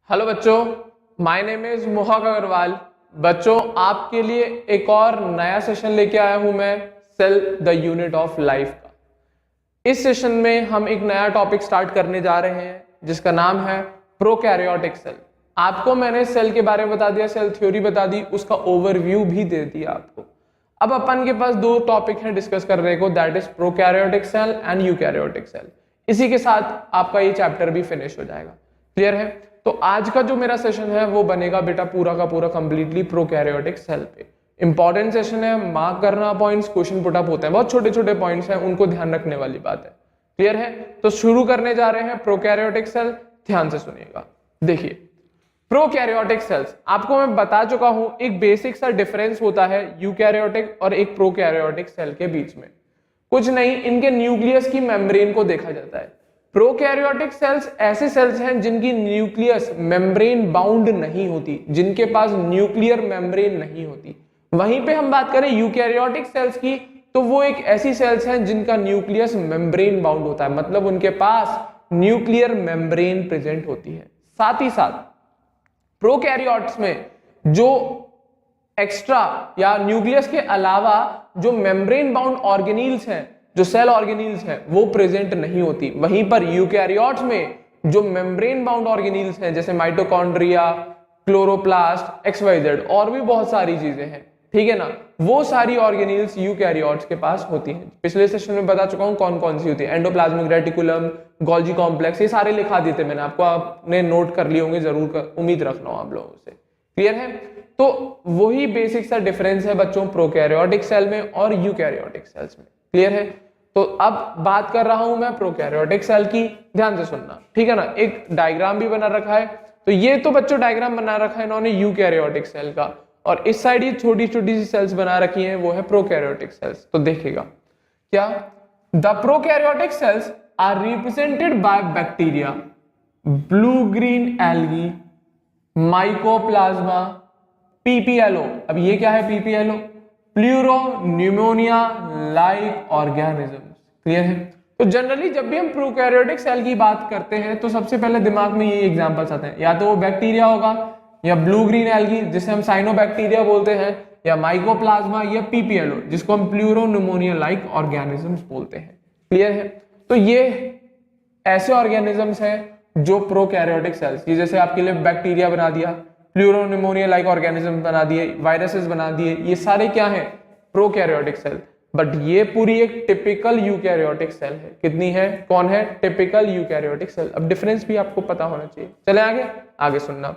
Hello बच्चों, my name is मोहक अग्रवाल। बच्चों, आपके लिए एक और नया सेशन लेके आया हूं मैं, cell the unit of life का। इस सेशन में हम एक नया टॉपिक स्टार्ट करने जा रहे हैं जिसका नाम है प्रोकैरियोटिक सेल। आपको मैंने सेल के बारे में बता दिया, सेल थ्योरी बता दी, उसका ओवरव्यू भी दे दिया आपको। अब अपन के पास दो टॉपिक हैं डिस्कस करने को, that is prokaryotic cell and eukaryotic cell. इसी के साथ आपका ये चैप्टर भी फिनिश हो जाएगा। क्लियर है? तो आज का जो मेरा सेशन है वो बनेगा बेटा पूरा का पूरा कंप्लीटली प्रोकैरियोटिक सेल पे। इंपॉर्टेंट सेशन है, मार्क करना पॉइंट्स, क्वेश्चन पुट अप होते हैं, बहुत छोटे छोटे पॉइंट्स हैं, उनको ध्यान रखने वाली बात है। क्लियर है? तो शुरू करने जा रहे हैं प्रोकैरियोटिक सेल। ध्यान से सुनिएगा। देखिए, प्रोकैरियोटिक सेल्स आपको मैं बता चुका हूं, एक बेसिक सा डिफरेंस होता है यूकैरियोटिक और एक प्रोकैरियोटिक सेल के बीच में। कुछ नहीं, इनके न्यूक्लियस की मेम्ब्रेन को देखा जाता है। प्रोकैरियोटिक सेल्स ऐसे सेल्स हैं जिनकी न्यूक्लियस मेम्ब्रेन बाउंड नहीं होती, जिनके पास न्यूक्लियर मेम्ब्रेन नहीं होती। वहीं पे हम बात करें यूकैरियोटिक सेल्स की, तो वो एक ऐसी सेल्स हैं जिनका न्यूक्लियस मेम्ब्रेन बाउंड होता है, मतलब उनके पास न्यूक्लियर मेम्ब्रेन प्रेजेंट होती है। साथ ही साथ प्रोकैरियोट्स में जो एक्स्ट्रा या न्यूक्लियस के अलावा जो मेम्ब्रेन बाउंड ऑर्गेनील्स हैं, जो सेल ऑर्गेनील्स हैं, वो प्रेजेंट नहीं होती। वहीं पर यूकैरियोट्स में जो मेम्ब्रेन बाउंड ऑर्गेनील्स हैं जैसे माइटोकॉन्ड्रिया, क्लोरोप्लास्ट, XYZ और भी बहुत सारी चीजें हैं, ठीक है ना, वो सारी ऑर्गेनील्स यूकैरियोट्स के पास होती हैं। पिछले सेशन में बता चुका हूं कौन कौन सी होती है, एंडोप्लाज्मिक रेटिकुलम, गोल्जी कॉम्प्लेक्स, ये सारे लिखा देते मैंने आपको, आपने नोट कर लिए होंगे जरूर, उम्मीद रख रहा हूं आप लोगों से। क्लियर है? तो वही बेसिक सा डिफरेंस है बच्चों प्रोकैरियोटिक सेल में और यूकैरियोटिक सेल्स में। क्लियर है? तो अब बात कर रहा हूं मैं प्रोकैरियोटिक सेल की, ध्यान से सुनना, ठीक है ना। एक डायग्राम भी बना रखा है, तो ये तो बच्चों डायग्राम बना रखा है इन्होंने यूकैरियोटिक सेल का, और इस साइड ये छोटी छोटी सी सेल्स बना रखी हैं, वो है प्रोकैरियोटिक सेल्स। तो देखिएगा क्या, the prokaryotic cells are represented by bacteria, blue green algae, mycoplasma, PPLO. अब ये क्या है PPLO? Pleuro pneumonia like organism. Clear है? तो जनरली जब भी हम प्रोकैरियोटिक सेल की बात करते हैं तो सबसे पहले दिमाग में ये एग्जांपल्स आते हैं, या तो वो बैक्टीरिया होगा, या ब्लू ग्रीन एल्गी जिसे हम साइनोबैक्टीरिया बोलते हैं, या माइकोप्लाज्मा, या पीपीएलओ जिसको हम प्लूरो न्यूमोनिया लाइक ऑर्गेनिजम्स बोलते हैं। क्लियर है? तो ये ऐसे ऑर्गेनिजम्स हैं जो प्रोकैरियोटिक सेल्स, ये जैसे आपके लिए बैक्टीरिया बना दिया, प्लूरो न्यूमोनिया लाइक ऑर्गेनिज्म बना दिए, वायरसेस बना दिए, ये सारे क्या हैं? Prokaryotic cell. बट ये पूरी एक टिपिकल यूकैरियोटिक सेल है। कितनी है? कौन है? Typical eukaryotic cell. अब डिफरेंस भी आपको पता होना चाहिए। चले आगे, आगे सुनना।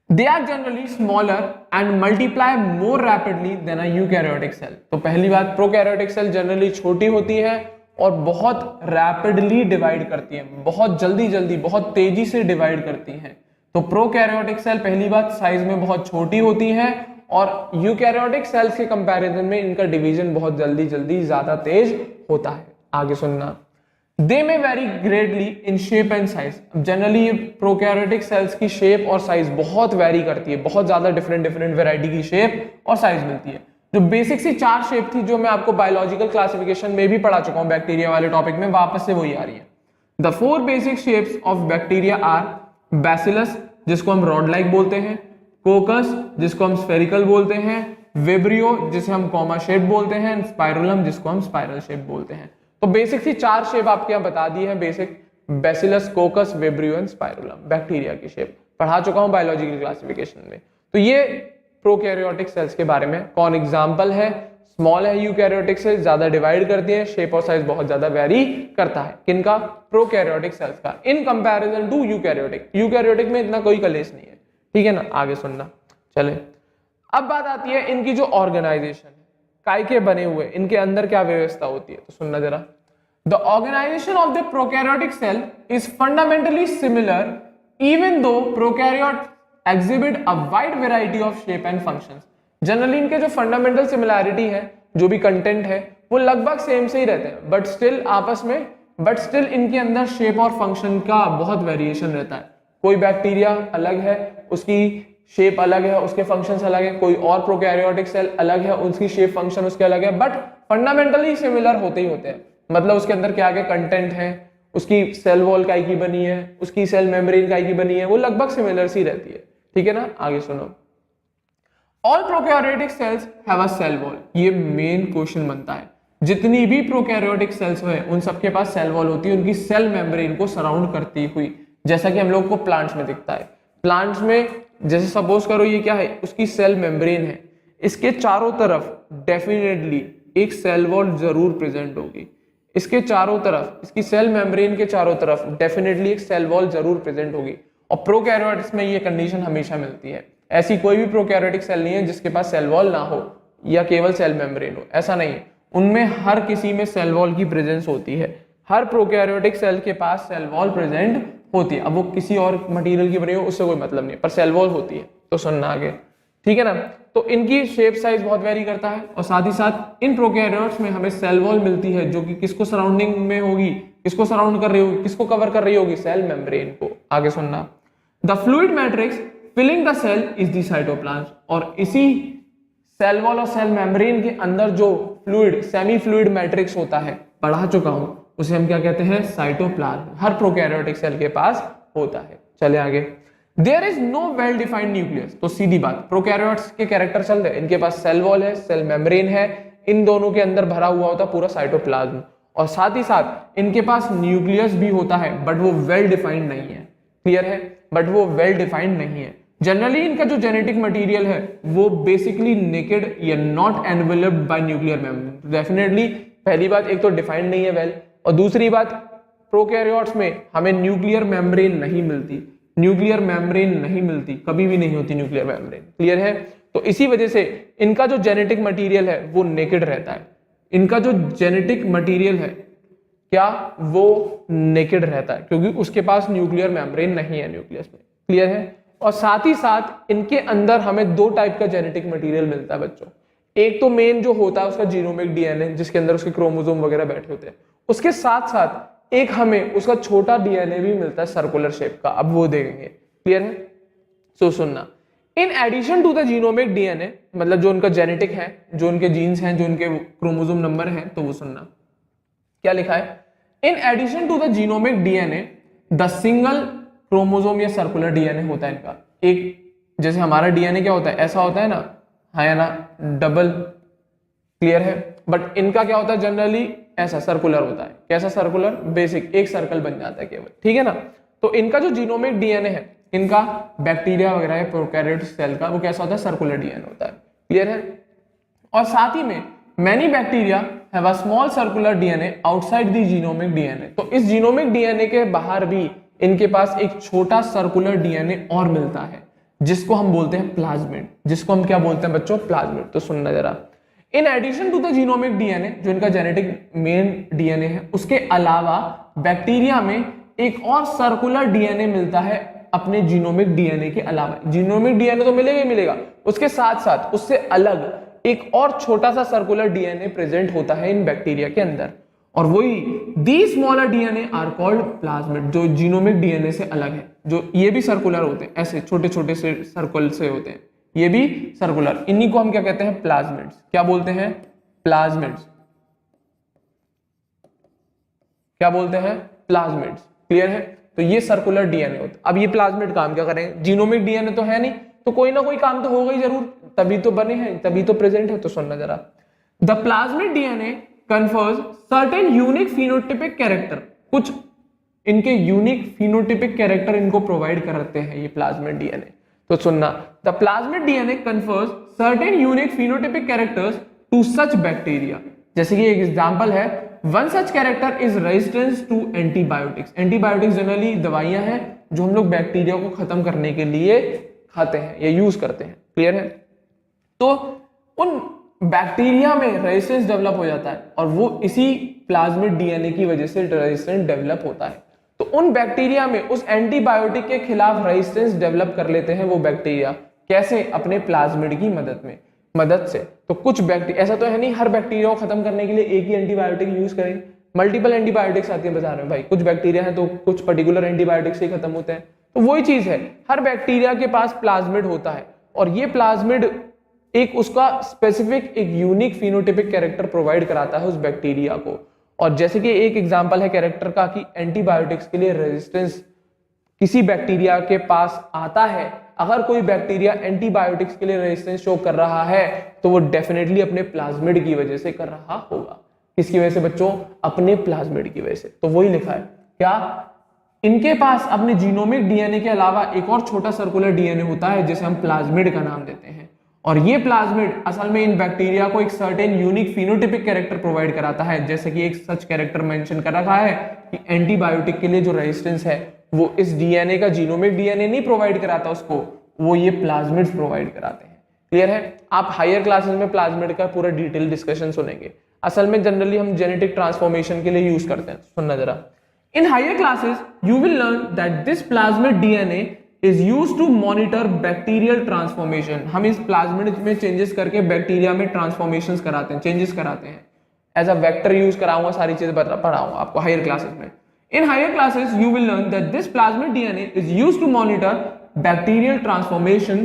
They are generally smaller and multiply more rapidly than a eukaryotic cell। तो पहली बात, प्रोकैरियोटिक सेल जनरली छोटी होती है और बहुत रैपिडली डिवाइड करती है, बहुत जल्दी जल्दी बहुत तेजी से डिवाइड करती हैं। तो प्रोकैरियोटिक सेल पहली बात साइज में बहुत छोटी होती है, और यूकैरियोटिक सेल्स के कंपैरिजन में इनका डिवीजन बहुत जल्दी जल्दी ज्यादा तेज होता है। आगे सुनना। दे में very greatly in shape and size. Generally ये प्रोकैरियोटिक सेल्स की शेप और साइज बहुत वेरी करती है, बहुत ज्यादा डिफरेंट डिफरेंट वेराइटी की शेप और साइज मिलती है। जो बेसिक सी चार शेप थी जो मैं आपको बायोलॉजिकल क्लासिफिकेशन में भी पढ़ा चुका हूं बैक्टीरिया वाले टॉपिक में, वापस से वही आ रही है। The four basic shapes of bacteria are bacillus जिसको हम रॉड लाइक बोलते हैं, कोकस जिसको हम स्फेरिकल बोलते हैं, विब्रियो जिसे हम कॉमा शेप बोलते हैं, स्पाइरुलम जिसको हम स्पाइरल शेप बोलते हैं। तो बेसिक सी चार शेप आपके यहाँ बता दी है, basic bacillus, कोकस, vibrio and spirillum, bacteria की शेप पढ़ा चुका हूं बायोलॉजिकल क्लासिफिकेशन में। तो ये प्रोकैरियोटिक सेल्स के बारे में कौन एग्जांपल है। स्मॉल है यूकैरियोटिक सेल्स, ज्यादा डिवाइड करती है, शेप और साइज बहुत ज्यादा वेरी करता है। किनका? प्रोकैरियोटिक सेल्स का, in comparison to eukaryotic. Eukaryotic में इतना कोई कलेश नहीं है, ठीक है ना। आगे सुनना। चले, अब बात आती है इनकी जो ऑर्गेनाइजेशन है, काय के बने हुए, इनके अंदर क्या व्यवस्था होती है, तो सुनना जरा। The organisation of the prokaryotic cell is fundamentally similar even though prokaryote exhibit a wide variety of shape and functions। Generally इनके जो फंडामेंटल सिमिलैरिटी है, जो भी कंटेंट है, वो लगभग सेम से ही रहते हैं, बट स्टिल इनके अंदर शेप और फंक्शन का बहुत वेरिएशन रहता है। कोई बैक्टीरिया अलग है, उसकी शेप अलग है, उसके फंक्शंस अलग है, कोई और प्रोकैरियोटिक सेल अलग है, उसकी शेप फंक्शन उसके अलग है, बट फंडामेंटली सिमिलर होते ही होते हैं। मतलब उसके अंदर क्या क्या कंटेंट है, उसकी सेल वॉल काय की बनी है, उसकी सेल मेम्ब्रेन काय की बनी है, वो लगभग सिमिलर सी रहती है, ठीक है ना। आगे सुनो, all prokaryotic cells have a cell wall, ये मेन क्वेश्चन बनता है। जितनी भी प्रोकैरियोटिक सेल्स हैं उन सबके पास सेल वॉल होती है, उनकी सेल मेम्ब्रेन को सराउंड करती हुई, जैसा कि हम लोग को प्लांट्स में दिखता है। प्लांट्स में जैसे सपोज करो ये क्या है, उसकी सेल मेम्ब्रेन है, इसके चारों तरफ डेफिनेटली एक सेल वॉल जरूर प्रेजेंट होगी, इसके चारों तरफ, इसकी सेल मेम्ब्रेन के चारों तरफ डेफिनेटली एक सेल वॉल जरूर प्रेजेंट होगी। और प्रोकैरियोट्स में ये कंडीशन हमेशा मिलती है। ऐसी कोई भी प्रोकैरियोटिक सेल नहीं है जिसके पास सेल वॉल ना हो या केवल सेल मेम्ब्रेन हो, ऐसा नहीं है। उनमें हर किसी में सेल वॉल की प्रेजेंस होती है। हर प्रोकैरियोटिक सेल के पास सेल वॉल प्रेजेंट होती है। अब वो किसी और मटेरियल की बनी हो उससे कोई मतलब नहीं, पर सेल वॉल होती है। तो सुनना आगे, ठीक है ना। तो इनकी शेप साइज बहुत वेरी करता है और साथ ही साथ इन प्रोकैरियोट्स में हमें सेल वॉल मिलती है जो कि किसको सराउंडिंग में होगी, किसको सराउंड कर रही होगी, किसको कवर कर रही होगी, सेल मेम्ब्रेन को। आगे सुनना, the fluid matrix filling the cell is the cytoplasm, और इसी सेल वॉल और सेल मेम्ब्रेन के अंदर जो फ्लूइड, सेमी फ्लूइड मैट्रिक्स होता है, पढ़ा चुका हूं, उसे हम क्या कहते हैं, साइटोप्लाज्म। हर प्रोकैरियोटिक सेल के पास होता है। चले आगे, there is no well defined nucleus, तो सीधी बात, प्रोकैरियोट्स के कैरेक्टर चल रहे, इनके पास सेल वॉल है, सेल मेम्ब्रेन है, इन दोनों के अंदर भरा हुआ होता पूरा साइटोप्लाज्म, और साथ ही साथ इनके पास न्यूक्लियस भी होता है, बट वो वेल डिफाइंड नहीं है। क्लियर है, बट वो वेल डिफाइंड नहीं है। जनरली इनका जो जेनेटिक मटेरियल है वो बेसिकली नेकेड या not enveloped bye nuclear membrane. Definitely पहली बात, एक तो डिफाइंड नहीं है वेल, और दूसरी बात प्रोकैरियोट्स में हमें न्यूक्लियर मेम्ब्रेन नहीं मिलती, न्यूक्लियर मेम्ब्रेन नहीं मिलती, कभी भी नहीं होती न्यूक्लियर मेम्ब्रेन। क्लियर है, तो इसी वजह से इनका जो जेनेटिक मटेरियल है वो नेकेड रहता है। इनका जो जेनेटिक मटेरियल है क्या, वो नेकेड रहता है, क्योंकि उसके पास न्यूक्लियर मेम्ब्रेन नहीं है न्यूक्लियस में। क्लियर है, और साथ ही साथ इनके अंदर हमें दो टाइप का जेनेटिक मटेरियल मिलता है बच्चों। एक तो मेन जो होता है उसका जीनोमिक डीएनए, जिसके अंदर उसके क्रोमोसोम वगैरह बैठे होते हैं, उसके साथ साथ एक हमें उसका छोटा डीएनए भी मिलता है सर्कुलर शेप का, अब वो देखेंगे। क्लियर है, सो सुनना, in addition to the genomic DNA, मतलब जो उनका जेनेटिक है, जो उनके जीन्स हैं, जो उनके क्रोमोसोम नंबर हैं, तो वो सुनना क्या लिखा है, in addition to the genomic DNA the single chromosome या सर्कुलर डीएनए होता है इनका। एक जैसे हमारा डीएनए क्या होता है, ऐसा होता है ना, है ना, डबल। क्लियर है, बट इनका क्या होता है, जनरली ऐसा सर्कुलर होता है। कैसा सर्कुलर, बेसिक एक सर्कल बन जाता है केवल, ठीक है ना। तो इनका जो जीनोमिक डीएनए है, इनका बैक्टीरिया वगैरह है प्रोकैरियोटिक सेल का, वो कैसा होता है, सर्कुलर डीएनए होता है। क्लियर है, और साथ ही में many bacteria have a small circular DNA outside the genomic DNA, तो इस जीनोमिक डीएनए के बाहर भी इनके पास एक छोटा सर्कुलर डीएनए और मिलता है, जिसको हम बोलते हैं प्लाज्मिड, जिसको हम क्या बोलते हैं बच्चों, प्लाज्मिड। तो सुनना जरा, in addition to the genomic DNA, जो इनका जेनेटिक मेन डीएनए है, उसके अलावा बैक्टीरिया में एक और सर्कुलर डीएनए मिलता है अपने जीनोमिक डीएनए के अलावा। जीनोमिक डीएनए तो मिलेगा ही मिलेगा, उसके साथ साथ उससे अलग एक और छोटा सा सर्कुलर डीएनए प्रेजेंट होता है इन बैक्टीरिया के अंदर, और वही the smaller DNA are called plasmid, जो जीनोमिक डीएनए से अलग है, जो ये भी सर्कुलर होते हैं, ऐसे छोटे छोटे से सर्कल से होते हैं, ये भी सर्कुलर, इन्हीं को हम क्या कहते हैं, प्लाज्मिड्स। क्या बोलते हैं, प्लाज्मिड्स। क्या बोलते हैं, प्लाज्मिड्स। क्लियर है, तो ये सर्कुलर डीएनए होता है। अब ये प्लाज्मिड काम क्या करें, जीनोमिक डीएनए तो है नहीं, तो कोई ना कोई काम तो होगा ही जरूर, तभी तो बने हैं, तभी तो प्रेजेंट है। तो सुनना जरा, the plasmid DNA confers certain unique phenotypic character, कुछ इनके यूनिक फिनोटिपिक कैरेक्टर इनको प्रोवाइड करते हैं ये प्लाज्मिड डीएनए। तो सुनना, the plasmid DNA confers certain unique phenotypic characters to such bacteria, जैसे कि एक एग्जांपल है, one such character is resistance to antibiotics. Antibiotics generally दवाइयां हैं जो हम लोग बैक्टीरिया को खत्म करने के लिए खाते हैं या यूज करते हैं। क्लियर है, तो उन बैक्टीरिया में रेजिस्टेंस डेवलप हो जाता है, और वो इसी प्लाज्मिड डीएनए की वजह से रेजिस्टेंस डेवलप होता है। तो उन बैक्टीरिया में उस एंटीबायोटिक के खिलाफ रेजिस्टेंस डेवलप कर लेते हैं वो बैक्टीरिया, कैसे, अपने प्लाज्मिड की मदद से। तो कुछ बैक्टीरिया, ऐसा तो है नहीं हर बैक्टीरिया को खत्म करने के लिए एक ही एंटीबायोटिक यूज करें, मल्टीपल एंटीबायोटिक्स आती है बाजार में भाई, कुछ बैक्टीरिया है तो कुछ पर्टिकुलर एंटीबायोटिक से ही खत्म होते हैं। तो वही चीज है, हर बैक्टीरिया के पास प्लाज्मिड होता है, और ये प्लाज्मिड एक उसका स्पेसिफिक एक यूनिक फिनोटिपिक कैरेक्टर प्रोवाइड कराता है उस बैक्टीरिया को, और जैसे कि एक एग्जांपल है कैरेक्टर का कि एंटीबायोटिक्स के लिए रेजिस्टेंस किसी बैक्टीरिया के पास आता है, अगर कोई बैक्टीरिया एंटीबायोटिक्स के लिए रेजिस्टेंस शो कर रहा है तो वो डेफिनेटली अपने प्लाज्मिड की वजह से कर रहा होगा। किसकी वजह से बच्चों? अपने प्लाज्मिड की वजह से। तो वही लिखा है क्या, इनके पास अपने जीनोमिक डीएनए के अलावा एक और छोटा सर्कुलर डीएनए होता है जिसे हम प्लाज्मिड का नाम देते हैं, और ये प्लाज्मिड असल में इन बैक्टीरिया को एक certain unique phenotypic character provide कराता है। जैसे कि एक सच कैरेक्टर मेंशन कर रखा है कि एंटीबायोटिक के लिए जो रेजिस्टेंस है वो इस डीएनए का जीनोमिक डीएनए नहीं प्रोवाइड कराता उसको, वो ये प्लाज्मिड्स प्रोवाइड कराते हैं। क्लियर है? आप हायर क्लासेस में प्लाज्मिड का पूरा डिटेल डिस्कशन सुनेंगे। असल में जनरली हम जेनेटिक ट्रांसफॉर्मेशन के लिए यूज करते हैं। सुनना जरा, in higher classes you will learn that this plasmid DNA is used to monitor bacterial transformation. हम इस प्लाज्मिड में चेंजेस करके बैक्टीरिया में ट्रांसफॉर्मेशंस कराते हैं, चेंजेस कराते हैं। एज अ वेक्टर यूज कराऊंगा, सारी चीजें पढ़ाऊंगा आपको हायर क्लासेस में। In higher classes, you will learn that this plasmid DNA is used to monitor bacterial transformation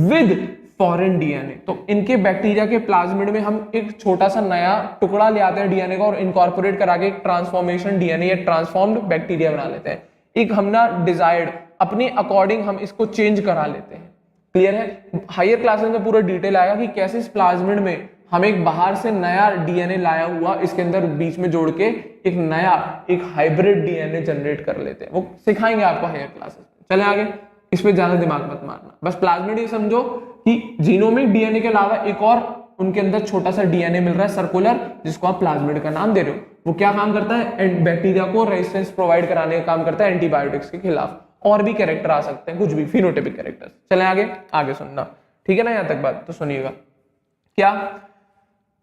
with foreign DNA। तो इनके बैक्टीरिया के प्लाज्मिड में हम एक छोटा सा नया टुकड़ा ले आते हैं डीएनए का और इनकॉर्पोरेट करा के एक ट्रांसफॉर्मेशन डीएनए या ट्रांसफॉर्म्ड बैक्टीरिया बना लेते हैं। एक हमने डिजायर्ड अपने अकॉर्डिंग हम इसको चेंज करा लेते हैं। क्लियर है? हायर क्लासेस में पूरा डिटेल आएगा कि कैसे इस प्लाज्मिड में हम एक बाहर से नया डीएनए लाया हुआ इसके अंदर बीच में जोड़ के एक नया एक हाइब्रिड डीएनए जनरेट कर लेते हैं। वो सिखाएंगे आपको हायर क्लासेस में। चले आगे, इस पे ज्यादा दिमाग मत मारना, बस प्लाज्मिड ये समझो कि जीनोमिक डीएनए के अलावा एक और उनके अंदर छोटा सा डीएनए मिल रहा है सर्कुलर, जिसको आप प्लाज्मिड का नाम दे रहे हो। वो क्या काम करता है? बैक्टीरिया को रेजिस्टेंस प्रोवाइड कराने का काम करता है एंटीबायोटिक्स के खिलाफ। और भी कैरेक्टर आ सकते हैं, कुछ भी फिनोटाइपिक कैरेक्टर्स। चलें आगे, आगे सुनना, ठीक है ना? यहां तक बात तो सुनिएगा। क्या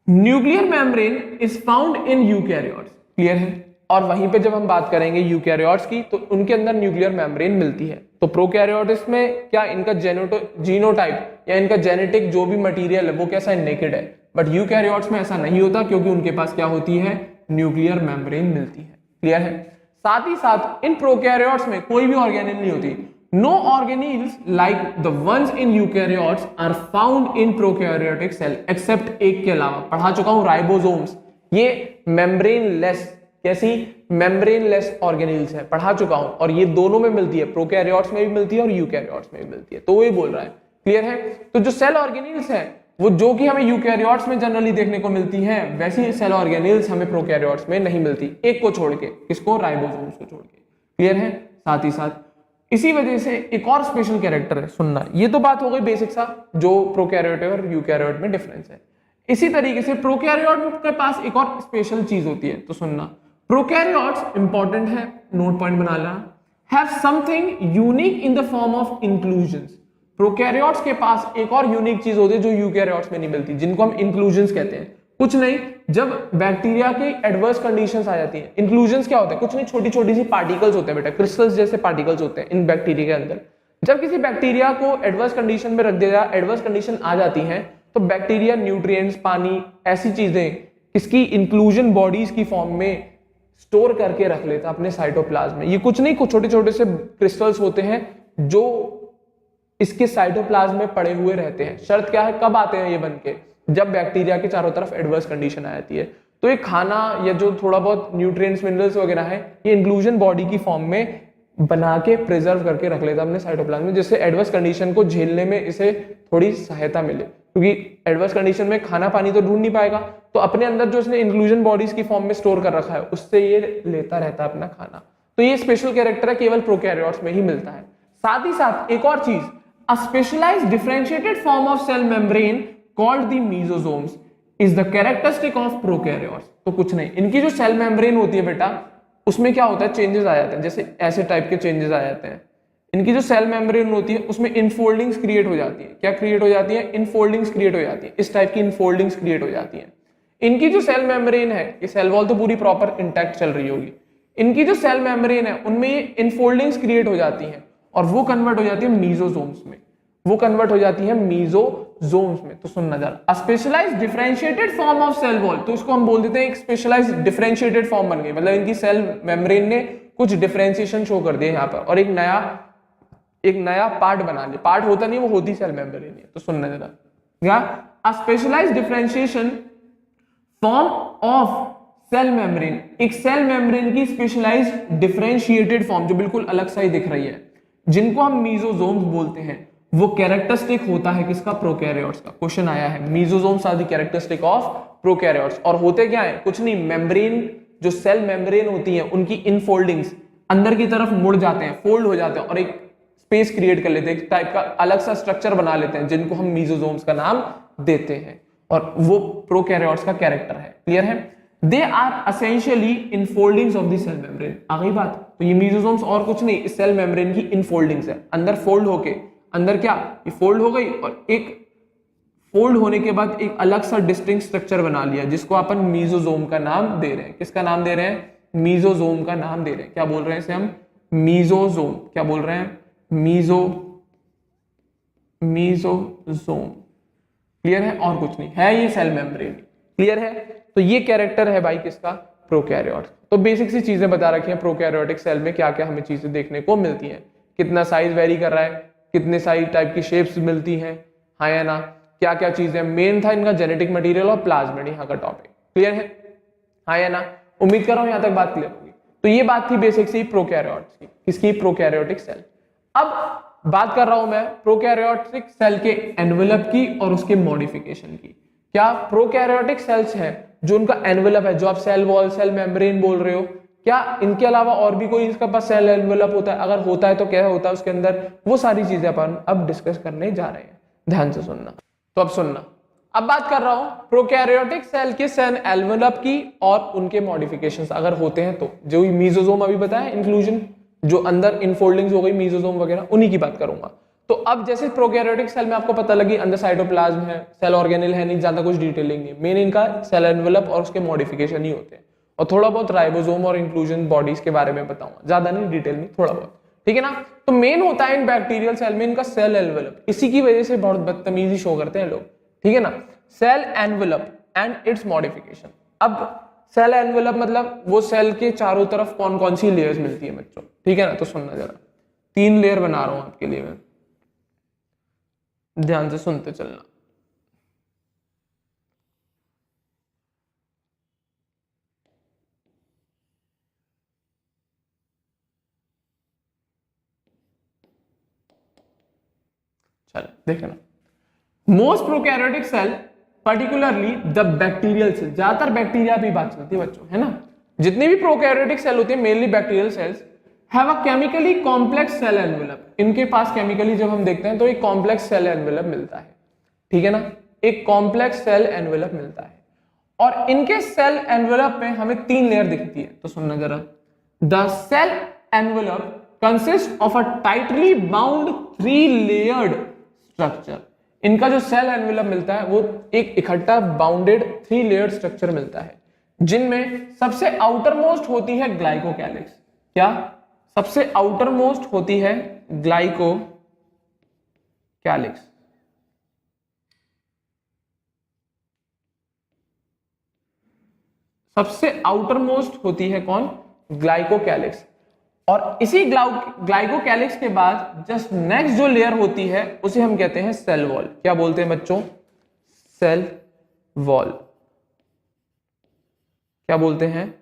nuclear membrane is found in eukaryotes. Clear है? और वहीं पे जब हम बात करेंगे यूकैरियोट्स की तो उनके अंदर न्यूक्लियर मेम्ब्रेन मिलती है। तो प्रोकैरियोट्स में क्या इनका जीनोटाइप या इनका जेनेटिक जो भी मटेरियल है वो कैसा है? नेकेड है। बट यूकैरियोट्स में ऐसा नहीं होता क्योंकि उनके पास क्या होती है? न्यूक्लियर मेम्ब्रेन मिलती है। क्लियर है? साथ ही साथ इन प्रोकैरियोट्स में कोई भी ऑर्गेनेल नहीं होती। No organelles like the ones in eukaryotes are found in prokaryotic cell except एक के अलावा। पढ़ा चुका हूं राइबोसोम्स, ये मेम्ब्रेनलेस, कैसी? मेम्ब्रेनलेस ऑर्गेनेल्स है, पढ़ा चुका हूं। और ये दोनों में मिलती है, प्रोकैरियोट्स में भी मिलती है और यूकैरियोट्स में भी मिलती है। तो वो ये बोल रहा है। क्लियर है? तो जो सेल ऑर्गेनेल्स है वो जो कि हमें यूकैरियोट्स में जनरली देखने को मिलती हैं, वैसी सेल ऑर्गेनेल्स हमें प्रोकैरियोट्स में नहीं मिलती, एक को छोड़ के। किसको? राइबोसोम्स को छोड़ के। क्लियर है? साथ ही साथ इसी वजह से एक और स्पेशल कैरेक्टर है, सुनना। ये तो बात हो गई बेसिक सा जो प्रोकैरियोट और यूकैरियोट में डिफरेंस है। इसी तरीके से प्रोकैरियोट के पास एक और स्पेशल चीज होती है, तो सुनना। प्रोकैरियोट्स इंपॉर्टेंट है, नोट पॉइंट बना लेना, have something unique in the form of inclusions. Prokaryotes के पास एक और यूनिक चीज होती है जो यूकैरियोट्स में नहीं मिलती, जिनको हम इंक्लूजन्स कहते हैं। कुछ नहीं, जब बैक्टीरिया की एडवर्स कंडीशंस आ जाती हैं, इंक्लूजन्स क्या होता है? कुछ नहीं, छोटी छोटी सी पार्टिकल्स होते हैं बेटा, क्रिस्टल्स जैसे पार्टिकल्स होते हैं इन बैक्टीरिया के अंदर। जब किसी बैक्टीरिया को एडवर्स कंडीशन में रख दिया जाए, एडवर्स कंडीशन आ जाती हैं, तो बैक्टीरिया न्यूट्रिएंट्स, पानी, ऐसी चीजें इसकी इंक्लूजन बॉडीज की फॉर्म में स्टोर करके रख लेता अपने साइटोप्लाज्म में। ये कुछ नहीं, कुछ छोटे छोटे से क्रिस्टल्स होते हैं जो इसके साइटोप्लाज्म में पड़े हुए रहते हैं। शर्त क्या है? कब आते हैं ये बन के? जब बैक्टीरिया के चारों तरफ एडवर्स कंडीशन आ जाती है। तो ये खाना या जो थोड़ा बहुत न्यूट्रिएंट्स, मिनरल्स वगैरह है, ये इंक्लूजन बॉडी की फॉर्म में बना के प्रिजर्व करके रख लेता अपने साइटोप्लाज्म में, जिससे एडवर्स कंडीशन को झेलने में इसे थोड़ी सहायता मिले। क्योंकि एडवर्स कंडीशन में खाना पानी तो ढूंढ नहीं पाएगा, तो अपने अंदर जो इसने इंक्लूजन बॉडीज की फॉर्म में स्टोर कर रखा है उससे ये लेता रहता है अपना खाना। तो ये स्पेशल कैरेक्टर है, केवल प्रोकैरियोट्स में ही मिलता है। साथ ही साथ एक और चीज, a specialised differentiated form of cell membrane called the mesosomes is the characteristic of prokaryotes। तो कुछ नहीं, इनकी जो सेल मेम्ब्रेन होती है बेटा, उसमें क्या होता है? चेंजेस आ जाते हैं, जैसे ऐसे टाइप के चेंजेस आ जाते हैं। इनकी जो सेल मेम्ब्रेन होती है उसमें इनफोल्डिंग्स क्रिएट हो जाती है। क्या क्रिएट हो जाती है? इनफोल्डिंग्स क्रिएट हो जाती है। इस टाइप की इनफोल्डिंग्स क्रिएट हो जाती है। इनकी जो सेल मेम्ब्रेन है, ये सेल वॉल तो पूरी प्रॉपर इंटैक्ट चल रही होगी, इनकी जो सेल मेम्ब्रेन है उनमें ये इनफोल्डिंग्स क्रिएट हो जाती हैं और वो कन्वर्ट हो जाती है मीजोसोम्स में। वो कन्वर्ट हो जाती है मीजोसोम्स में। तो सुनना जरा, a specialised differentiated form of cell wall, तो इसको हम बोल देते हैं एक स्पेशलाइज्ड डिफरेंशिएटेड फॉर्म बन गई। मतलब इनकी सेल मेम्ब्रेन ने कुछ डिफरेंशिएशन शो कर दिया यहाँ पर और एक नया पार्ट बना लिया। पार्ट होता नहीं, वो होती सेल मेम्ब्रेन है। तो सुनना जरा, a specialised differentiation form of cell membrane, एक सेल मेम्ब्रेन की स्पेशलाइज्ड डिफरेंशिएटेड फॉर्म जो बिल्कुल अलग सा ही दिख रही है, जिनको हम मीजोजोम्स बोलते हैं, वो कैरेक्टरिस्टिक होता है किसका? प्रोकैरियोट्स का। क्वेश्चन आया है mesosomes are the characteristic of prokaryotes. और होते क्या है? कुछ नहीं, मेम्ब्रेन जो सेल मेम्ब्रेन होती है उनकी इनफोल्डिंग्स अंदर की तरफ मुड़ जाते हैं, फोल्ड हो जाते हैं और एक स्पेस क्रिएट कर लेते हैं, एक टाइप का अलग सा स्ट्रक्चर बना लेते हैं, जिनको हम मीजोजोम्स का नाम देते हैं, और वो प्रोकैरियोट्स का कैरेक्टर है। क्लियर है? They are essentially infoldings of the cell membrane. आ गई बात? तो ये मीजोजोम्स और कुछ नहीं, इस सेल मेम्ब्रेन की इनफोल्डिंग्स है, अंदर फोल्ड होके, अंदर क्या ये फोल्ड हो गई और एक फोल्ड होने के बाद एक अलग सा डिस्टिंक्ट स्ट्रक्चर बना लिया, जिसको अपन मीजोजोम का नाम दे रहे हैं। किसका नाम दे रहे हैं? मीजोजोम का नाम दे रहे हैं। क्या बोल रहे हैं इसे हम? मीजोजोम। क्या बोल रहे हैं? मीजोजोम। क्लियर है? और कुछ नहीं है, ये सेल मेम्ब्रेन। क्लियर है? तो ये कैरेक्टर है भाई किसका? प्रोकैरियोट। तो बेसिक सी चीजें बता रखी हैं प्रोकैरियोटिक सेल में क्या क्या हमें चीजें देखने को मिलती हैं। कितना साइज वेरी कर रहा है, कितने सारी टाइप की शेप्स मिलती हैं, हाँ या ना, क्या क्या चीजें। मेन था इनका जेनेटिक मटेरियल और प्लाज्मिड यहाँ का टॉपिक। क्लियर है? हाँ या ना? उम्मीद कर रहा हूं यहां तक बात क्लियर होगी। तो ये बात थी बेसिक सी प्रोकैरियोट्स की। किसकी? Prokaryotic cell. अब बात कर रहा हूं मैं प्रोकैरियोटिक सेल के एनवेलप की और उसके मॉडिफिकेशन की। क्या प्रोकैरियोटिक सेल्स हैं जो उनका एनवेलप है, जो आप सेल वॉल, सेल मेम्ब्रेन बोल रहे हो, क्या इनके अलावा और भी कोई इसका पास सेल एनवेलप होता है? अगर होता है तो क्या होता है उसके अंदर? वो सारी चीजें अपन अब डिस्कस करने जा रहे हैं, ध्यान से सुनना। तो अब सुनना, अब बात कर रहा हूं प्रोकैरियोटिक सेल के सेल एनवेलप की और उनके मॉडिफिकेशंस अगर होते हैं तो। जो मीजोजोम अभी बताया, इंक्लूजन जो अंदर इनफोल्डिंग्स हो गई मीजोजोम वगैरह, उन्हीं की बात करूंगा। तो अब जैसे प्रोकैरियोटिक सेल में आपको पता लगी अंदर साइटोप्लाज्म है, सेल ऑर्गेनेल है, नहीं ज्यादा कुछ डिटेलिंग नहीं, मेन इनका सेल एनवेलप और उसके मॉडिफिकेशन ही होते हैं, और थोड़ा बहुत राइबोसोम और इंक्लूजन बॉडीज के बारे में बताऊंगा, ज्यादा नहीं, डिटेल नहीं, थोड़ा बहुत। ठीक है ना? तो मेन होता है इन बैक्टीरियल सेल में इनका सेल एनवेलप। इसी की वजह से बहुत बदतमीजी शो करते हैं लोग। ठीक है ना? Cell envelope and its modification. अब सेल एनवेलप मतलब वो सेल के चारों तरफ कौन कौन सी लेयर्स मिलती है बच्चों। ठीक है ना? तो सुनना जरा, 3 लेयर बना रहा हूं आपके लिए मैं, ध्यान से सुनते चलना। चलो देखना, most prokaryotic cell particularly the bacterial cell, ज्यादातर बैक्टीरिया भी बात चलती है बच्चों, है ना? जितने भी प्रोकैरियोटिक सेल होते हैं mainly bacterial cells have a chemically complex cell envelope. इनके पास केमिकली जब हम देखते हैं तो एक कॉम्प्लेक्स सेल एनवेलप मिलता है। ठीक है ना? एक कॉम्प्लेक्स सेल एनवेलप मिलता है, और इनके सेल एनवेलप में हमें 3 लेयर दिखती है। तो सुनना जरा, the cell envelope consist of a tightly bound 3 layered structure. इनका जो सेल एनवेलप मिलता है वो एक इकट्ठा बाउंडेड 3 लेयर्ड स्ट्रक्चर मिलता है, जिनमें सबसे आउटर मोस्ट होती है ग्लाइकोकैलिक्स। क्या? सबसे आउटर मोस्ट होती है ग्लाइकोकैलिक्स। सबसे आउटर मोस्ट होती है कौन? ग्लाइकोकैलिक्स। और इसी ग्लाइकोकैलिक्स के बाद जस्ट नेक्स्ट जो लेयर होती है उसे हम कहते हैं सेल वॉल। क्या बोलते हैं बच्चों? Cell wall. क्या बोलते हैं?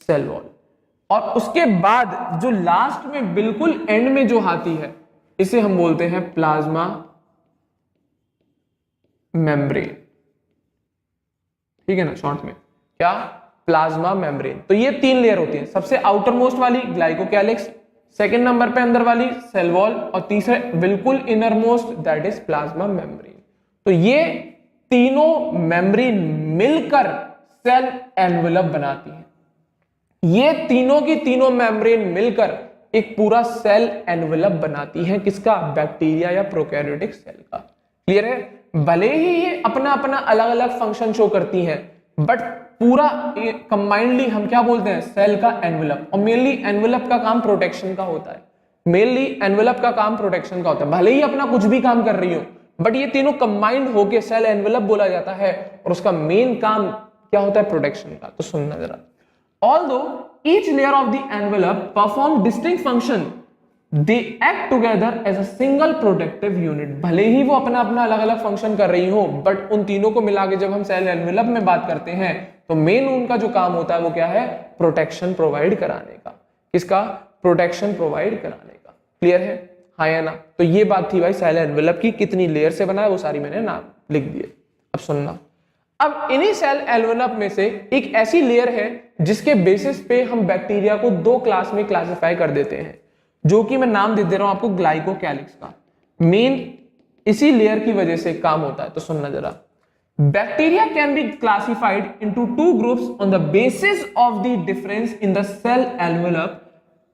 Cell wall. और उसके बाद जो लास्ट में बिल्कुल एंड में जो आती है इसे हम बोलते हैं प्लाज्मा मेम्ब्रेन। ठीक है ना? शॉर्ट में क्या? Plasma membrane. तो ये 3 लेयर होती है, सबसे आउटर मोस्ट वाली ग्लाइकोकैलिक्स, सेकंड नंबर पे अंदर वाली सेल वॉल, और तीसरे बिल्कुल inner most that is plasma membrane. तो ये तीनों मेम्ब्रेन मिलकर सेल एनवेलप बनाती है। ये तीनों की तीनों मेम्ब्रेन मिलकर एक पूरा सेल एनवेलप बनाती है। किसका? बैक्टीरिया या प्रोकैरियोटिक सेल का। क्लियर है? भले ही ये अपना अपना अलग अलग फंक्शन शो करती हैं, बट पूरा कंबाइंडली हम क्या बोलते हैं? सेल का एनवेलप। और मेनली एनवेलप का काम प्रोटेक्शन का होता है। मेनली एनवेलप का काम प्रोटेक्शन का होता है। भले ही अपना कुछ भी काम कर रही हो, बट ये तीनों कंबाइंड होके सेल एनवेलप बोला जाता है, और उसका मेन काम क्या होता है? प्रोटेक्शन का। तो सुनना जरा, although each layer of the envelope perform distinct function they act together as a single protective unit. भले ही वो अपना अपना अलग अलग फंक्शन कर रही हो, बट उन तीनों को मिला के जब हम सेल एनवेलप में बात करते हैं तो मेन उनका जो काम होता है वो क्या है, प्रोटेक्शन प्रोवाइड कराने का। किसका, प्रोटेक्शन प्रोवाइड कराने का। क्लियर है, हाँ या ना। तो ये बात थी भाई सेल एनवेलप की, कितनी लेयर से बना है वो सारी मैंने नाम लिख दिए। अब सुनना, अब इन्हीं सेल एनवेलप में से एक ऐसी लेयर है जिसके बेसिस पे हम बैक्टीरिया को दो क्लास में क्लासिफाई कर देते हैं, जो कि मैं नाम दे दे रहा हूं आपको ग्लाइकोकैलिक्स का। मेन इसी लेयर की वजह से काम होता है। तो सुनना जरा, bacteria can be classified into two groups on the basis of the difference in the cell envelope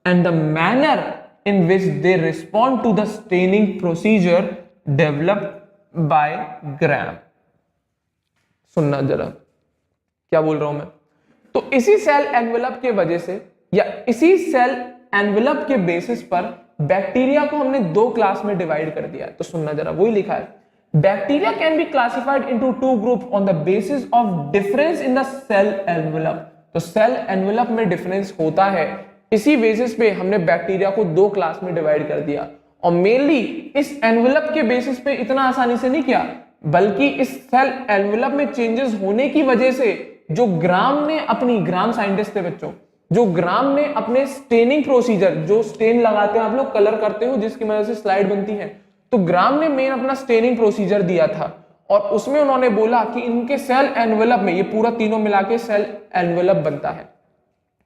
and the manner in which they respond to the staining procedure developed by Graham। सुनना जरा क्या बोल रहा हूं मैं। तो इसी cell envelope के वजह से या इसी सेल एनवेलप के बेसिस पर बैक्टीरिया को हमने दो क्लास में डिवाइड कर दिया है। तो सुनना जरा, वही लिखा है, bacteria can be classified into two group on the basis of difference in the cell envelope. तो सेल एनवेलप में डिफरेंस होता है, इसी बेसिस पे हमने बैक्टीरिया को दो क्लास में डिवाइड कर दिया। और मेनली इस एनवेलप के बेसिस पे इतना आसानी से नहीं किया, बल्कि इस सेल एनवेलप में चेंजेस होने की वजह से जो ग्राम ने अपनी, ग्राम साइंटिस्ट थे बच्चों, जो ग्राम ने अपने स्टेनिंग प्रोसीजर, जो स्टेन लगाते हैं आप लोग, कलर करते हो जिसकी वजह से स्लाइड बनती है, तो ग्राम ने मेन अपना स्टेनिंग प्रोसीजर दिया था और उसमें उन्होंने बोला कि इनके सेल एनवेलप में, ये पूरा तीनों मिला के सेल एनवेलप बनता है,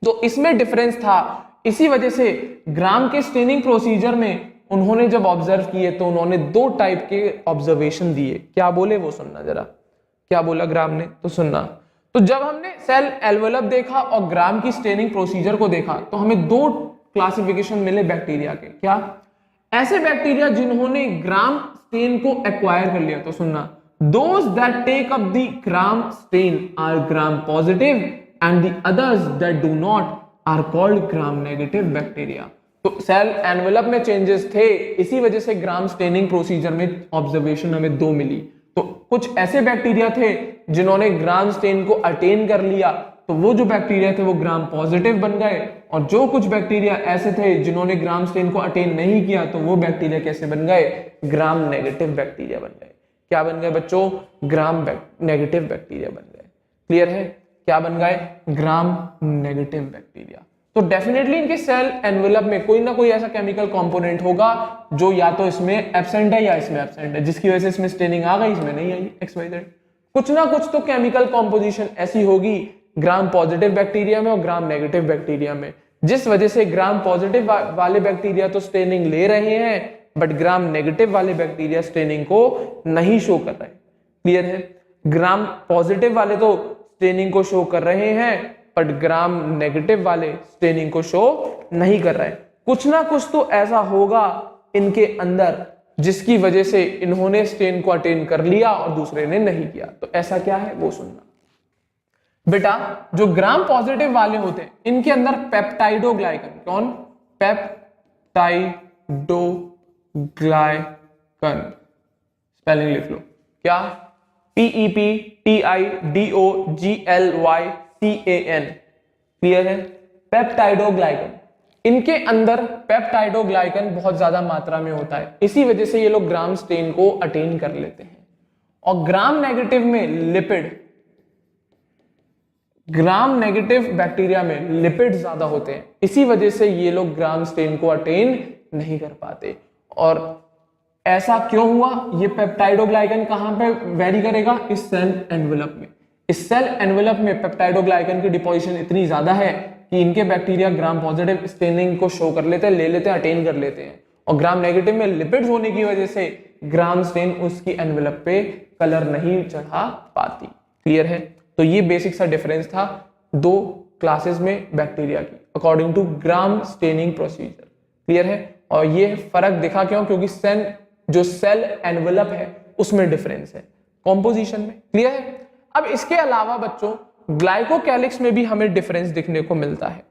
तो इसमें डिफरेंस था। इसी वजह से ग्राम के स्टेनिंग प्रोसीजर में उन्होंने जब ऑब्जर्व किए तो उन्होंने दो टाइप के ऑब्जर्वेशन दिए। क्या बोले वो सुनना जरा, क्या बोला ग्राम ने, तो सुनना। तो जब हमने सेल एनवेलप देखा और ग्राम की स्टेनिंग प्रोसीजर को देखा तो हमें दो क्लासिफिकेशन मिले बैक्टीरिया के। क्या, ऐसे बैक्टीरिया जिन्होंने ग्राम स्टेन को एक्वायर कर लिया। तो सुनना, those that take up the gram stain are gram positive and the others that do not are called gram negative bacteria। तो सेल एनवेलप में चेंजेस थे, इसी वजह से ग्राम स्टेनिंग प्रोसीजर में ऑब्जर्वेशन हमें दो मिली। तो कुछ ऐसे बैक्टीरिया थे जिन्होंने ग्राम स्टेन को अटेन कर लिया, तो वो जो बैक्टीरिया थे वो ग्राम पॉजिटिव बन गए, और जो कुछ बैक्टीरिया ऐसे थे जिन्होंने ग्राम स्टेन को अटेन नहीं किया तो वो बैक्टीरिया कैसे बन गए, ग्राम नेगेटिव बैक्टीरिया बन गए। क्या बन गए बच्चों, ग्राम नेगेटिव बैक्टीरिया बन गए। क्लियर है, क्या बन गए, ग्राम नेगेटिव बैक्टीरिया। तो डेफिनेटली इनके सेल एनवेलप में कोई ना कोई ऐसा केमिकल कंपोनेंट होगा जो या तो इसमें एब्सेंट है या इसमें एब्सेंट है, जिसकी वजह से इसमें स्टेनिंग आ गई, इसमें नहीं आई, XYZ। कुछ ना कुछ तो केमिकल कॉम्पोजिशन ऐसी होगी ग्राम पॉजिटिव बैक्टीरिया में और ग्राम नेगेटिव बैक्टीरिया में, जिस वजह से ग्राम पॉजिटिव वाले बैक्टीरिया तो स्टेनिंग ले रहे हैं, बट ग्राम नेगेटिव वाले बैक्टीरिया स्टेनिंग को नहीं शो कर रहे। क्लियर है, ग्राम पॉजिटिव वाले तो स्टेनिंग को शो कर रहे हैं, बट ग्राम नेगेटिव वाले स्टेनिंग को शो नहीं कर रहे। कुछ ना कुछ तो ऐसा होगा इनके अंदर जिसकी वजह से इन्होंने स्टेन को अटेन कर लिया और दूसरे ने नहीं किया। तो ऐसा क्या है वो सुनना बेटा। जो ग्राम पॉजिटिव वाले होते हैं इनके अंदर पेप्टाइडोग्लाइकन, कौन, पेप्टाइडोग्लाइकन, स्पेलिंग लिख लो, क्या, PEPTIDOGLYCAN। क्लियर है, पेप्टाइडोग्लाइकन। इनके अंदर पेप्टाइडोग्लाइकन बहुत ज्यादा मात्रा में होता है, इसी वजह से ये लोग ग्राम स्टेन को अटेन कर लेते हैं। और ग्राम नेगेटिव में लिपिड, ग्राम नेगेटिव बैक्टीरिया में लिपिड ज्यादा होते हैं, इसी वजह से ये लोग ग्राम स्टेन को अटेन नहीं कर पाते। और ऐसा क्यों हुआ, ये पेप्टाइडोग्लाइकन कहां पे वेरी करेगा, इस सेल एनवेलप में। इस सेल एनवेलप में पेप्टाइडोग्लाइकन की डिपोजिशन इतनी ज्यादा है कि इनके बैक्टीरिया ग्राम पॉजिटिव स्टेनिंग को शो कर लेते हैं, ले लेते हैं, अटेन कर लेते हैं, और ग्राम नेगेटिव में लिपिड्स होने की वजह से ग्राम स्टेन उसकी एनवेलप पे कलर नहीं चढ़ा पाती। क्लियर है, तो ये बेसिक सा डिफरेंस था दो क्लासेस में बैक्टीरिया की according to gram staining procedure. Clear है, और ये फर्क दिखा क्यों, क्योंकि जो सेल एनवेलप है उसमें डिफरेंस है कॉम्पोजिशन में। क्लियर है। अब इसके अलावा बच्चों ग्लाइकोकैलिक्स में भी हमें डिफरेंस दिखने को मिलता है।